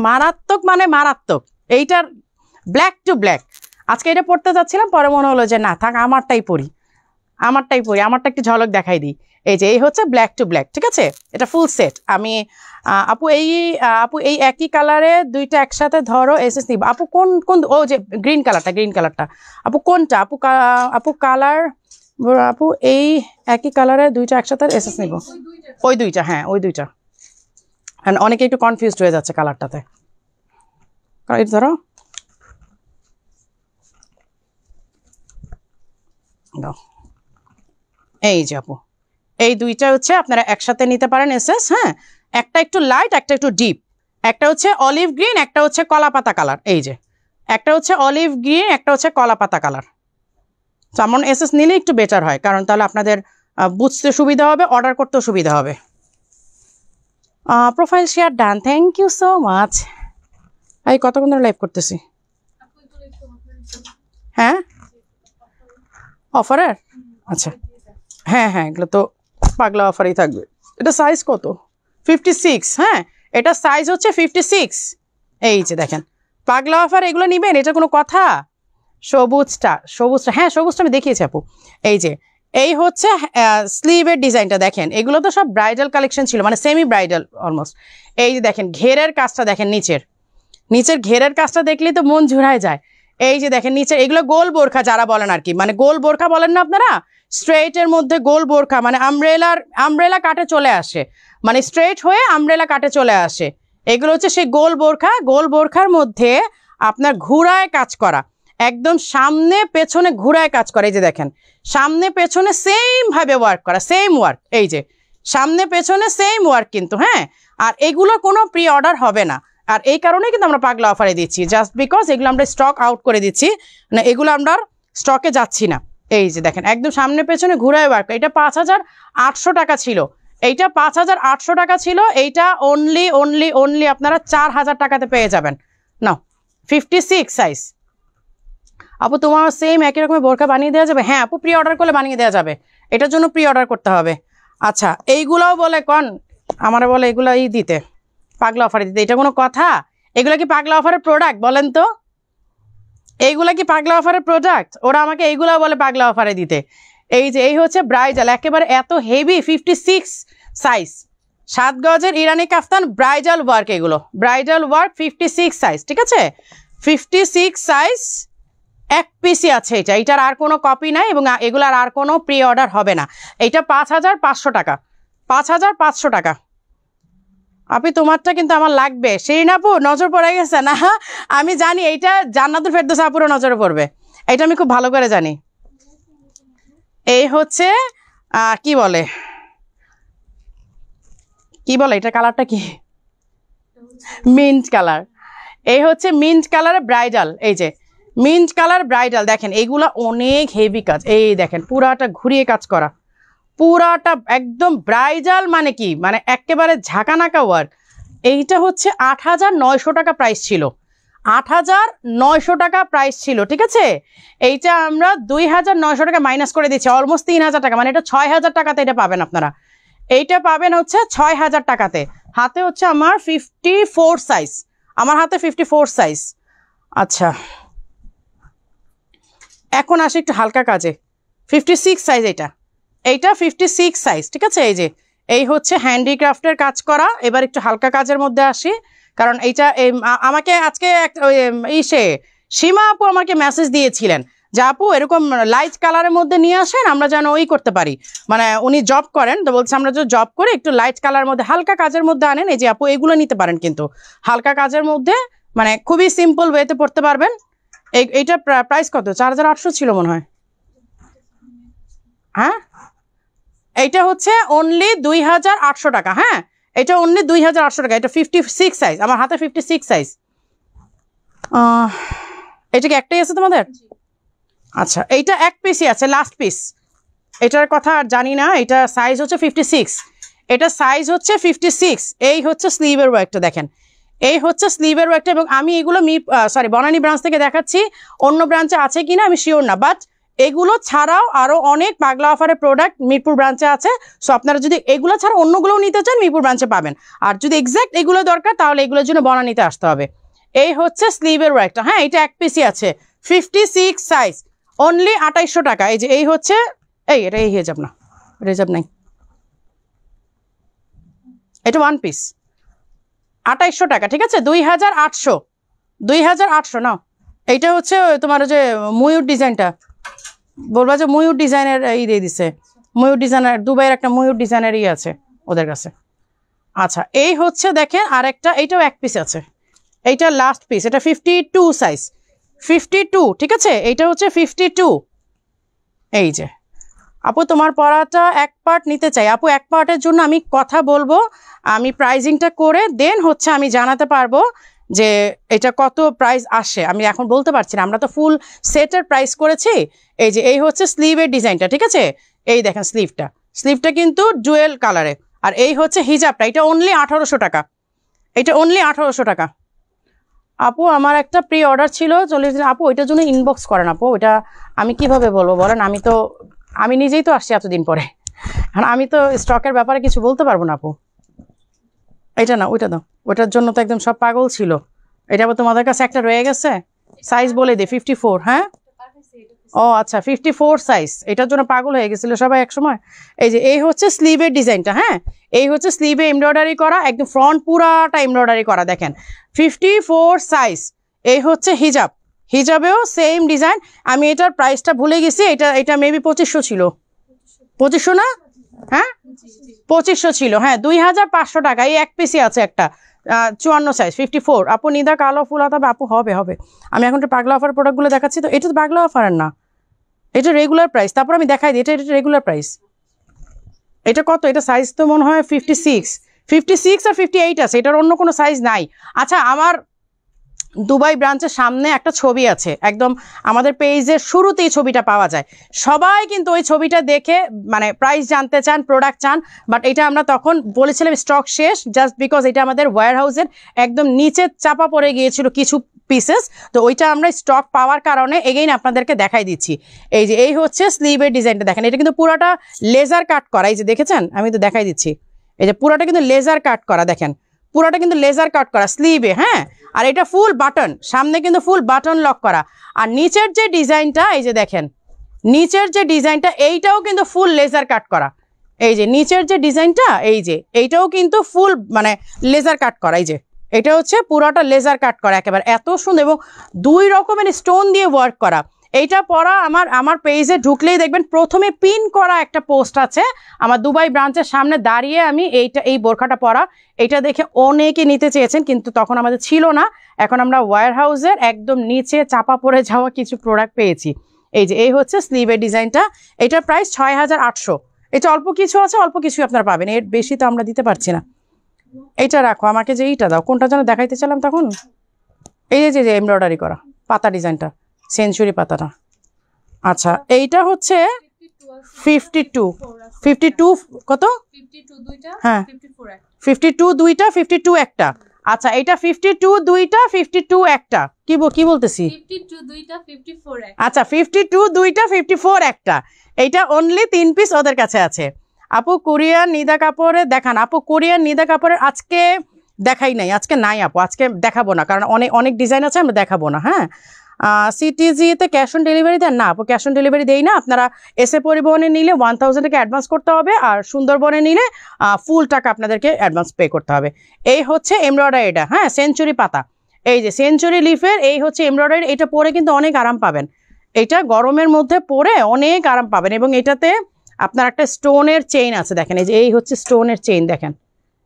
[SPEAKER 1] মারাত্মক, এইটার ব্ল্যাক টু ব্ল্যাক। আজকে এটা পড়তে যাচ্ছিলাম, পরে মনে হলো যে না থাক আমারটাই পড়ি, আমারটা একটু ঝলক দেখাই দিই। এই যে এই হচ্ছে ব্ল্যাক টু ব্ল্যাক, ঠিক আছে, এটা ফুল সেট। আমি আপু এই একই কালারে দুইটা একসাথে ধরো এসএস নিব। আপু কোন ও যে গ্রিন কালারটা আপু কোনটা? আপু কালার, আপু এই একই কালারে দুইটা একসাথে এসএস নিব, ওই দুইটা, হ্যাঁ ওই দুইটা। অনেকে একটু কনফিউজড হয়ে যাচ্ছে কালারটাতে, ধরো দাও, এই যে আপু এই দুইটা হচ্ছে আপনারা একসাথে নিতে পারেন এসএস। হ্যাঁ, একটা একটু লাইট, একটা একটু ডিপ, একটা হচ্ছে অলিভ গ্রিন, একটা হচ্ছে কলা পাতা কালার। এই যে একটা হচ্ছে অলিভ গ্রিন, একটা হচ্ছে কলা পাতা কালার। যেমন এসএস নিলে একটু বেটার হয়, কারণ তাহলে আপনাদের বুঝতে সুবিধা হবে, অর্ডার করতেও সুবিধা হবে। Profile share done, thank you so much. এই কতক্ষণ ধরে লাইভ করতেছি? হ্যাঁ, অফারের? আচ্ছা, হ্যাঁ হ্যাঁ, এগুলো তো পাগলা অফারই থাকবে। এটা সাইজ কত? 56। হ্যাঁ, এটা সাইজ হচ্ছে 56। এই যে দেখেন পাগলা অফার, এগুলো নিবেন, এটা কোনো কথা? সবুজটা, সবুজটা, হ্যাঁ সবুজটা আমি দেখিয়েছি আপু। এই যে এই হচ্ছে স্লিভের ডিজাইনটা দেখেন, এগুলো তো সব ব্রাইডাল কালেকশন ছিল, মানে সেমি ব্রাইডাল অলমোস্ট। এই যে দেখেন ঘেরের কাজটা দেখেন, নিচের ঘেরের কাজটা দেখলেই তো মন জুড়ায় যায়। এই যে দেখেন নিচে এগুলো গোল বোরখা যারা বলেন আর কি, মানে গোল বোরখা বলেন না আপনারা, স্ট্রেটের মধ্যে গোল বোরখা, মানে আমব্রেলা কাটে চলে আসে, মানে স্ট্রেট হয়ে আমব্রেলা কাটে চলে আসে। এগুলো হচ্ছে সেই গোল বোরখা। গোল বোরখার মধ্যে আপনার ঘুরায় কাজ করা, একদম সামনে পেছনে ঘুরায় কাজ করে। এই যে দেখেন সামনে পেছনে সেম ভাবে ওয়ার্ক করা, সেম ওয়ার্ক। এই যে সামনে পেছনে সেম ওয়ার্ক কিন্তু। হ্যাঁ, আর এগুলো কোনো প্রি অর্ডার হবে না, আর এই কারণেই কিন্তু আমরা পাগলা অফারে দিচ্ছি, জাস্ট বিকজ এগুলো আমরা স্টক আউট করে দিচ্ছি, মানে এগুলো আমরা স্টকে যাচ্ছি না। এই যে দেখেন একদম সামনে পেছনে ঘুরায় ওয়ার্ক। এটা 5800 টাকা ছিল, এইটা 5800 টাকা ছিল, এইটা অনলি অনলি অনলি আপনারা 4000 টাকাতে পেয়ে যাবেন। নাও 56 সাইজ। আপু তোমার সেম একই রকমের বোরখা বানিয়ে দেওয়া যাবে? হ্যাঁ আপু, প্রি অর্ডার করলে বানিয়ে দেওয়া যাবে, এটার জন্য প্রি অর্ডার করতে হবে। আচ্ছা, এইগুলাও বলে আমার বলে এগুলো দিতে, পাগলা অফারে দিতে, এটা কোনো কথা? এগুলো কি পাগলা অফারের প্রোডাক্ট বলেন তো? এইগুলা কি পাগলা অফারের প্রোডাক্ট? ওরা আমাকে এইগুলা বলে পাগলা অফারে দিতে। এই যে এই হচ্ছে ব্রাইডাল, একেবারে এত হেভি 56 সাইজ, 7 গজের ইরানি কাফতান ব্রাইডাল ওয়ার্ক, এগুলো ব্রাইডাল ওয়ার্ক 56 সাইজ, ঠিক আছে? 56 সাইজ, এক পিসি আছে এটা, এটার আর কোনো কপি নাই, এবং এগুলার আর কোনো প্রি অর্ডার হবে না। এইটা 5500 টাকা, 5500 টাকা। আপনি তোমারটা কিন্তু আমার লাগবে। শিরিন আপু নজর পড়ে গেছে না? আমি জানি এইটা জান্নাতুল ফেরদৌস আপুরও নজরে পড়বে, এটা আমি খুব ভালো করে জানি। এই হচ্ছে কি বলে এটা কালারটা কি? Mint colour. এই হচ্ছে মিন্ট কালারের ব্রাইডাল। এই যে মিন্ট কালার ব্রাইডাল, দেখেন এইগুলা অনেক হেভি কাজ। এই দেখেন পুরাটা ঘুরিয়ে কাজ করা, পুরাটা একদম ব্রাইডাল, মানে কি, মানে একেবারে ঝাঁকানাকা ওয়ার্ক। এইটা হচ্ছে 8900 টাকা প্রাইস ছিল, 8900 টাকা প্রাইস ছিল, ঠিক আছে? এইটা আমরা 2900 টাকা মাইনাস করে দিচ্ছি, অলমোস্ট 3000 টাকা, মানে এটা 6000 টাকাতে এটা পাবেন আপনারা। এইটা পাবেন হচ্ছে 6000 টাকাতে। হাতে হচ্ছে আমার 54 সাইজ, আমার হাতে 54 সাইজ। আচ্ছা, এখন আসি একটু হালকা কাজে। 56 সাইজ, এইটা 56 সাইজ, ঠিক আছে? এই যে এই হচ্ছে হ্যান্ডিক্রাফটের কাজ করা। এবার একটু হালকা কাজের মধ্যে আসি, কারণ এইটা আমাকে আজকে সীমা আপু আমাকে মেসেজ দিয়েছিলেন যে আপু এরকম লাইট কালারের মধ্যে নিয়ে আসেন, আমরা যেন করতে পারি, মানে উনি জব করেন তো, বলছে আমরা যে জব করে একটু লাইট কালারের মধ্যে হালকা কাজের মধ্যে আনেন। এই যে আপু এগুলো নিতে পারেন, কিন্তু হালকা কাজের মধ্যে, মানে খুবই সিম্পল ওয়েতে পড়তে পারবেন। এইটা প্রাইস কত? 4800 ছিল মনে হয়। হ্যাঁ, এইটা হচ্ছে অনলি 2800 টাকা। হ্যাঁ, এটা অনলি 2800 টাকা। এটা 56 সাইজ, আমার হাতে 56 সাইজ। এটা কি একটাই আছে তোমাদের? আচ্ছা, এইটা এক পিসই আছে, লাস্ট পিস। এটার কথা আর জানি না। এটা সাইজ হচ্ছে 56, এটা সাইজ হচ্ছে 56। এই হচ্ছে স্লিভের ওয়ার্কটা দেখেন, এই হচ্ছে স্লিভের ওয়ার্কটা। এবং আমি এগুলো বনানী ব্রাঞ্চ থেকে দেখাচ্ছি, অন্য ব্রাঞ্চে আছে কিনা আমি শিওর না, বাট এগুলো ছাড়াও আরো অনেক পাগলা অফারের প্রোডাক্ট মিরপুর ব্রাঞ্চে আছে। সো আপনারা যদি এগুলো ছাড়া অন্যগুলোও নিতে চান মিরপুর ব্রাঞ্চে পাবেন, আর যদি এক্স্যাক্ট এগুলো দরকার তাহলে এগুলোর জন্য বনানীতে আসতে হবে। এই হচ্ছে স্লিভের ওয়ার্কটা। হ্যাঁ, এটা এক পিসই আছে, 56 সাইজ, অনলি 2800 টাকা। এই যে এই হচ্ছে এটা এই হেজাব না, রেজাব নাই, এটা ওয়ান পিস, 2800 টাকা, ঠিক আছে? 2800 নাও। এইটা হচ্ছে তোমার যে ময়ূর ডিজাইনটা, বলবা যে ময়ূর ডিজাইনের দিয়ে দিছে, ময়ূর ডিজাইনের, দুবাইয়ের একটা ময়ূর ডিজাইনের আছে ওদের কাছে। আচ্ছা, এই হচ্ছে দেখেন আরেকটা, এইটাও এক পিস আছে, এইটা লাস্ট পিস, এটা 52 সাইজ, 52, ঠিক আছে? এইটা হচ্ছে 52, এই যে আপু তোমার পরাটা এক পার্ট নিতে চাই আপু, এক পার্টের জন্য আমি কথা বলবো, আমি প্রাইজিংটা করে দেন হচ্ছে আমি জানাতে পারবো যে এটা কত প্রাইস আসে। আমি এখন বলতে পারছি না, আমরা তো ফুল সেটের প্রাইস করেছি। এই যে এই হচ্ছে স্লিভের ডিজাইনটা, ঠিক আছে, এই দেখেন স্লিভটা কিন্তু ডুয়েল কালারে। আর এই হচ্ছে হিজাবটা, এটা অনলি 1800 টাকা, এটা অনলি 1800 টাকা। আপু আমার একটা প্রি অর্ডার ছিল, চলে আপু ওইটার জন্য ইনবক্স করেন আপু, ওইটা আমি কিভাবে বলবো বলেন, আমি নিজেই তো আসছি এতদিন পরে, আমি তো স্টকের ব্যাপারে কিছু বলতে পারবো না আপু। এটা না, ওইটা দাও, ওইটার জন্য তো একদম সব পাগল ছিল। এটা আবার তোমাদের কাছে একটা রয়ে গেছে, সাইজ বলে দে 54। হ্যাঁ ও আচ্ছা 54 সাইজ, এটার জন্য পাগল হয়ে গেছিল সবাই এক সময়। এই যে এই হচ্ছে স্লিভের ডিজাইনটা, হ্যাঁ এই হচ্ছে স্লিভে এমব্রয়ডারি করা, একদম ফ্রন্ট পুরাটা এমব্রয়ডারি করা, দেখেন 54 সাইজ। এই হচ্ছে হিজাবেও সেম ডিজাইন। আমি এটার প্রাইসটা ভুলে গেছি, এটা মেবি 2500 ছিল, 2500 না, হ্যাঁ 2500 ছিল, হ্যাঁ 2500 টাকা। এই এক পিসি আছে একটা 54 সাইজ 54। আপু নিদা কালো ফুল হবে আপু, হবে। আমি এখন তো পাগলা অফার প্রোডাক্টগুলো দেখাচ্ছি, তো এটা তো পাগলা অফারের না, এটা রেগুলার প্রাইস। তারপর আমি দেখাই দিই, এটা রেগুলার প্রাইস। এটা কত, এটা সাইজ তো মনে হয় 56 আর 58 আছে, এটার অন্য কোনো সাইজ নাই। আচ্ছা আমার দুবাই ব্রাঞ্চের সামনে একটা ছবি আছে, একদম আমাদের পেজের শুরুতেই ছবিটা পাওয়া যায়। সবাই কিন্তু ওই ছবিটা দেখে মানে প্রাইস জানতে চান, প্রোডাক্ট চান, বাট এটা আমরা তখন বলেছিলাম স্টক শেষ, জাস্ট বিকজ এটা আমাদের ওয়্যার হাউসের একদম নিচে চাপা পড়ে গিয়েছিল কিছু পিসেস, তো ওইটা আমরা স্টক পাওয়ার কারণে এগেইন আপনাদেরকে দেখাই দিচ্ছি। এই যে এই হচ্ছে স্লিভের ডিজাইনটা, দেখেন এটা কিন্তু পুরোটা লেজার কাট করা, এই যে দেখেছেন, আমি তো দেখাই দিচ্ছি, এই যে পুরোটা কিন্তু লেজার কাট করা, দেখেন পুরোটা কিন্তু লেজার কাট করা স্লিভে, হ্যাঁ। আর এটা ফুল বাটন, সামনে কিন্তু ফুল বাটন লক করা। আর নিচের যে ডিজাইনটা, এই যে দেখেন নিচের যে ডিজাইনটা, এইটাও কিন্তু ফুল লেজার কাট করা। এই যে নিচের যে ডিজাইনটা, এই যে এইটাও কিন্তু ফুল মানে লেজার কাট করা। এই যে এটা হচ্ছে পুরোটা লেজার কাট করা, একেবারে এত সুন্দর, এবং 2 রকমের স্টোন দিয়ে ওয়ার্ক করা। এইটা পরা আমার পেজে ঢুকলেই দেখবেন প্রথমে পিন করা একটা পোস্ট আছে, আমার দুবাই ব্রাঞ্চের সামনে দাঁড়িয়ে আমি এই বোরখাটা পরা, এটা দেখে অনেকে নিতে চেয়েছেন, কিন্তু তখন আমাদের ছিল না। এখন আমরা ওয়্যার হাউসের একদম নিচে চাপা পড়ে যাওয়া কিছু প্রোডাক্ট পেয়েছি। এই যে এই হচ্ছে স্লিভের ডিজাইনটা, এটার প্রাইস 6800। এটা অল্প কিছু আছে, অল্প কিছু আপনারা পাবেন, এর বেশি তো আমরা দিতে পারছি না। এইটা রাখো, আমাকে যে এইটা দাও, কোনটা যেন দেখাইতে চাইলাম তখন, এই যে এমব্রয়ডারি করা পাতা ডিজাইনটা, সেঞ্চুরি পাতাটা। আচ্ছা এইটা হচ্ছে 52 কত, হ্যাঁ 52 দুইটা, 52 একটা। আচ্ছা এটা 52 দুইটা, 52 একটা, কি বলতেছি, আচ্ছা 52 দুইটা, 54 একটা। এইটা অনলি 3 পিস ওদের কাছে আছে। আপু কোরিয়ান নিদা কাপড়ে দেখান, আপু কোরিয়ান নিদা কাপড়ের আজকে দেখাই নাই, আজকে নাই আপু, আজকে দেখাবো না, কারণ অনেক ডিজাইন আছে, আমরা দেখাবো না। হ্যাঁ সিটিজিতে ক্যাশ অন ডেলিভারি দেন না আপু, ক্যাশ অন ডেলিভারি দেই না। আপনারা এসএ পরিবহনে নিলে 1000 টাকা অ্যাডভান্স করতে হবে, আর সুন্দরবনে নিলে ফুল টাকা আপনাদেরকে অ্যাডভান্স পে করতে হবে। এই হচ্ছে এমব্রয়ডারিটা, হ্যাঁ সেঞ্চুরি পাতা, এই যে সেঞ্চুরি লিফের, এই হচ্ছে এমব্রয়ডারি। এটা পরে কিন্তু অনেক আরাম পাবেন, এটা গরমের মধ্যে পরে অনেক আরাম পাবেন। এবং এটাতে আপনার একটা স্টোনের চেইন আছে, দেখেন এই যে এই হচ্ছে স্টোনের চেইন, দেখেন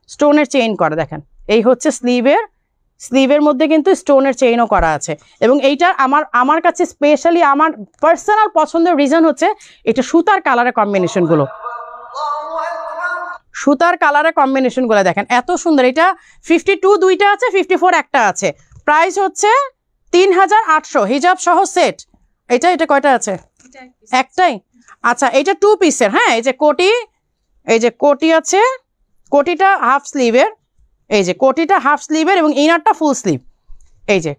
[SPEAKER 1] স্টোনের চেইন করা, দেখেন এই হচ্ছে স্লিভের মধ্যে কিন্তু স্টোনের চেইনও করা আছে। এবং এইটা আমার কাছে স্পেশালি আমার পার্সোনাল পছন্দের রিজন হচ্ছে এটা সুতার কালারের কম্বিনেশনগুলো, দেখেন এত সুন্দর। এটা 52 দুইটা আছে, 54 একটা আছে। প্রাইস হচ্ছে 3800 হিজাব সহ সেট। এটা কয়টা আছে, একটাই। আচ্ছা এটা 2 পিসের, হ্যাঁ এই যে কোটি আছে, কোটিটা হাফ স্লিভের, এই যে কোটিটা হাফ স্লিভের এবং ইনারটা ফুল স্লিভ। এই যে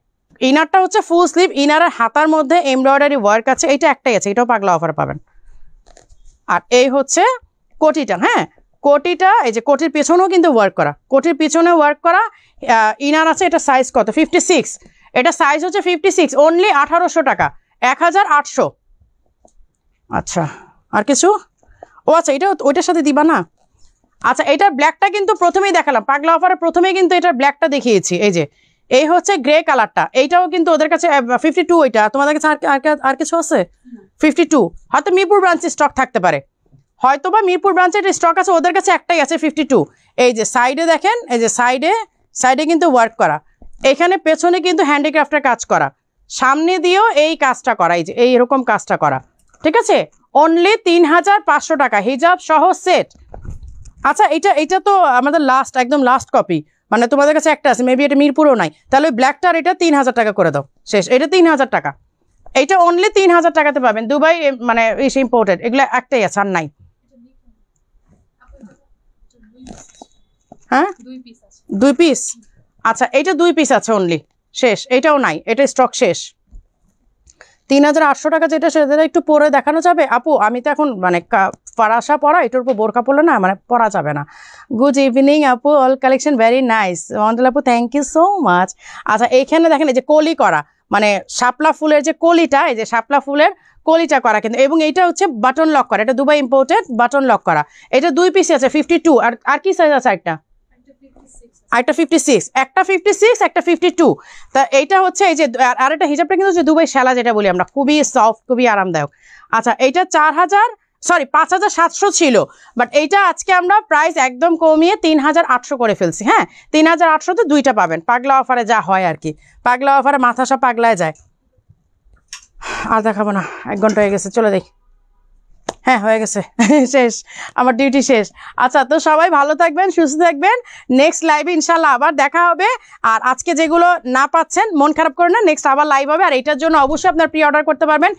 [SPEAKER 1] ইনারটা হচ্ছে ফুল স্লিভ, ইনারের হাতার মধ্যে এমব্রয়ডারি ওয়ার্ক আছে, এটা একটাই আছে, এটাও পাগলা অফার পাবেন। আর এই হচ্ছে কোটিটা, হ্যাঁ কোটিটা, এই যে কোটির পেছনেও কিন্তু ওয়ার্ক করা, কোটির পিছনে ওয়ার্ক করা। ইনার আছে, এটা সাইজ কত 56, এটা সাইজ হচ্ছে 56, অনলি 1800 টাকা, 1800। আচ্ছা আর কিছু, ও আচ্ছা এটা ওইটার সাথে দিবা না। আচ্ছা এটার ব্ল্যাকটা কিন্তু প্রথমেই দেখালাম, পাগলা অফারে প্রথমেই কিন্তু এটার ব্ল্যাকটা দেখিয়েছি। এই যে এই হচ্ছে গ্রে কালারটা, এইটাও কিন্তু ওদের কাছে 52, ওইটা তোমাদের কাছে আর কিছু আছে 52, হয়তো মিরপুর ব্রাঞ্চে স্টক থাকতে পারে, হয়তো বা মিরপুর ব্রাঞ্চের স্টক আছে, ওদের কাছে একটাই আছে 52। এই যে সাইডে দেখেন, এই যে সাইডে কিন্তু ওয়ার্ক করা, এখানে পেছনে কিন্তু হ্যান্ডিক্রাফটের কাজ করা, সামনে দিয়েও এই কাজটা করা, এই যে এইরকম কাজটা করা, ঠিক আছে। অনলি 3500 টাকা, হিজাব সহ সেট। আচ্ছা এটা তো আমাদের লাস্ট, একদম লাস্ট কপি, মানে তোমাদের কাছে একটা আছে, মেবি এটা মিরপুরও নাই, তাহলে ওই ব্ল্যাকটার এটা 3000 টাকা করে দাও, শেষ। এটা 3000 টাকা, এটা অনলি 3000 টাকাতে পাবেন। দুবাই মানে ইস ইম্পোর্টেড, এগুলো একটাই আছে, আর নাই। হ্যাঁ 2 পিস, আচ্ছা এটা 2 পিস আছে অনলি, শেষ। এটাও নাই, এটা স্টক শেষ। 3800 টাকা যেটা, সেটা একটু পরে দেখানো যাবে আপু? আমি তো এখন মানে ফারাসা পরা, এটার উপর বোরকা পরলে না মানে পরা যাবে না। গুড ইভিনিং আপু, all collection very nice. Mondal আপু থ্যাংক ইউ সো মাচ। আচ্ছা এইখানে দেখেন এই যে কলি করা, মানে শাপলা ফুলের যে কলিটা, এই যে শাপলা ফুলের কলিটা করা কিন্তু, এবং এইটা হচ্ছে বাটন লক করা, এটা দুবাই ইম্পোর্টেড বাটন লক করা। এটা 2 পিস আছে 52, আর কি সাইজ আছে? একটা 56, একটা 56, একটা 52। তা এইটা হচ্ছে এই যে, আর একটা হিজাবটা কিন্তু হচ্ছে দুবাই শালা যেটা বলি আমরা, খুবই সফট, খুবই আরামদায়ক। আচ্ছা এইটা 5700 ছিল, বাট এইটা আজকে আমরা প্রাইস একদম কমিয়ে 3800 করে ফেলছি। হ্যাঁ 3800-তে 2টা পাবেন, পাগলা অফারে যা হয় আর কি, পাগলা অফারে মাথা সব পাগলায় যায়। আর দেখাবো না, 1 ঘন্টা হয়ে গেছে, চলে যাই। হ্যাঁ হয়ে গেছে, শেষ, আমার ডিউটি শেষ। আচ্ছা তো সবাই ভালো থাকবেন, সুস্থ থাকবেন, নেক্সট লাইভে ইনশাল্লাহ আবার দেখা হবে। আর আজকে যেগুলো না পাচ্ছেন মন খারাপ করে না, নেক্সট আবার লাইভ হবে। আর এটার জন্য অবশ্যই আপনার প্রি অর্ডার করতে পারবেন,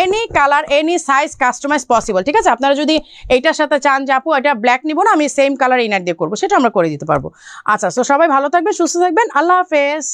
[SPEAKER 1] any colour any size customize possible, ঠিক আছে? আপনারা যদি এইটার সাথে চান যে আপু এটা ব্ল্যাক নিব না, আমি সেম কালার ইনার দিয়ে করবো, সেটা আমরা করে দিতে পারবো। আচ্ছা তো সবাই ভালো থাকবেন, সুস্থ থাকবেন, আল্লাহ হাফেজ।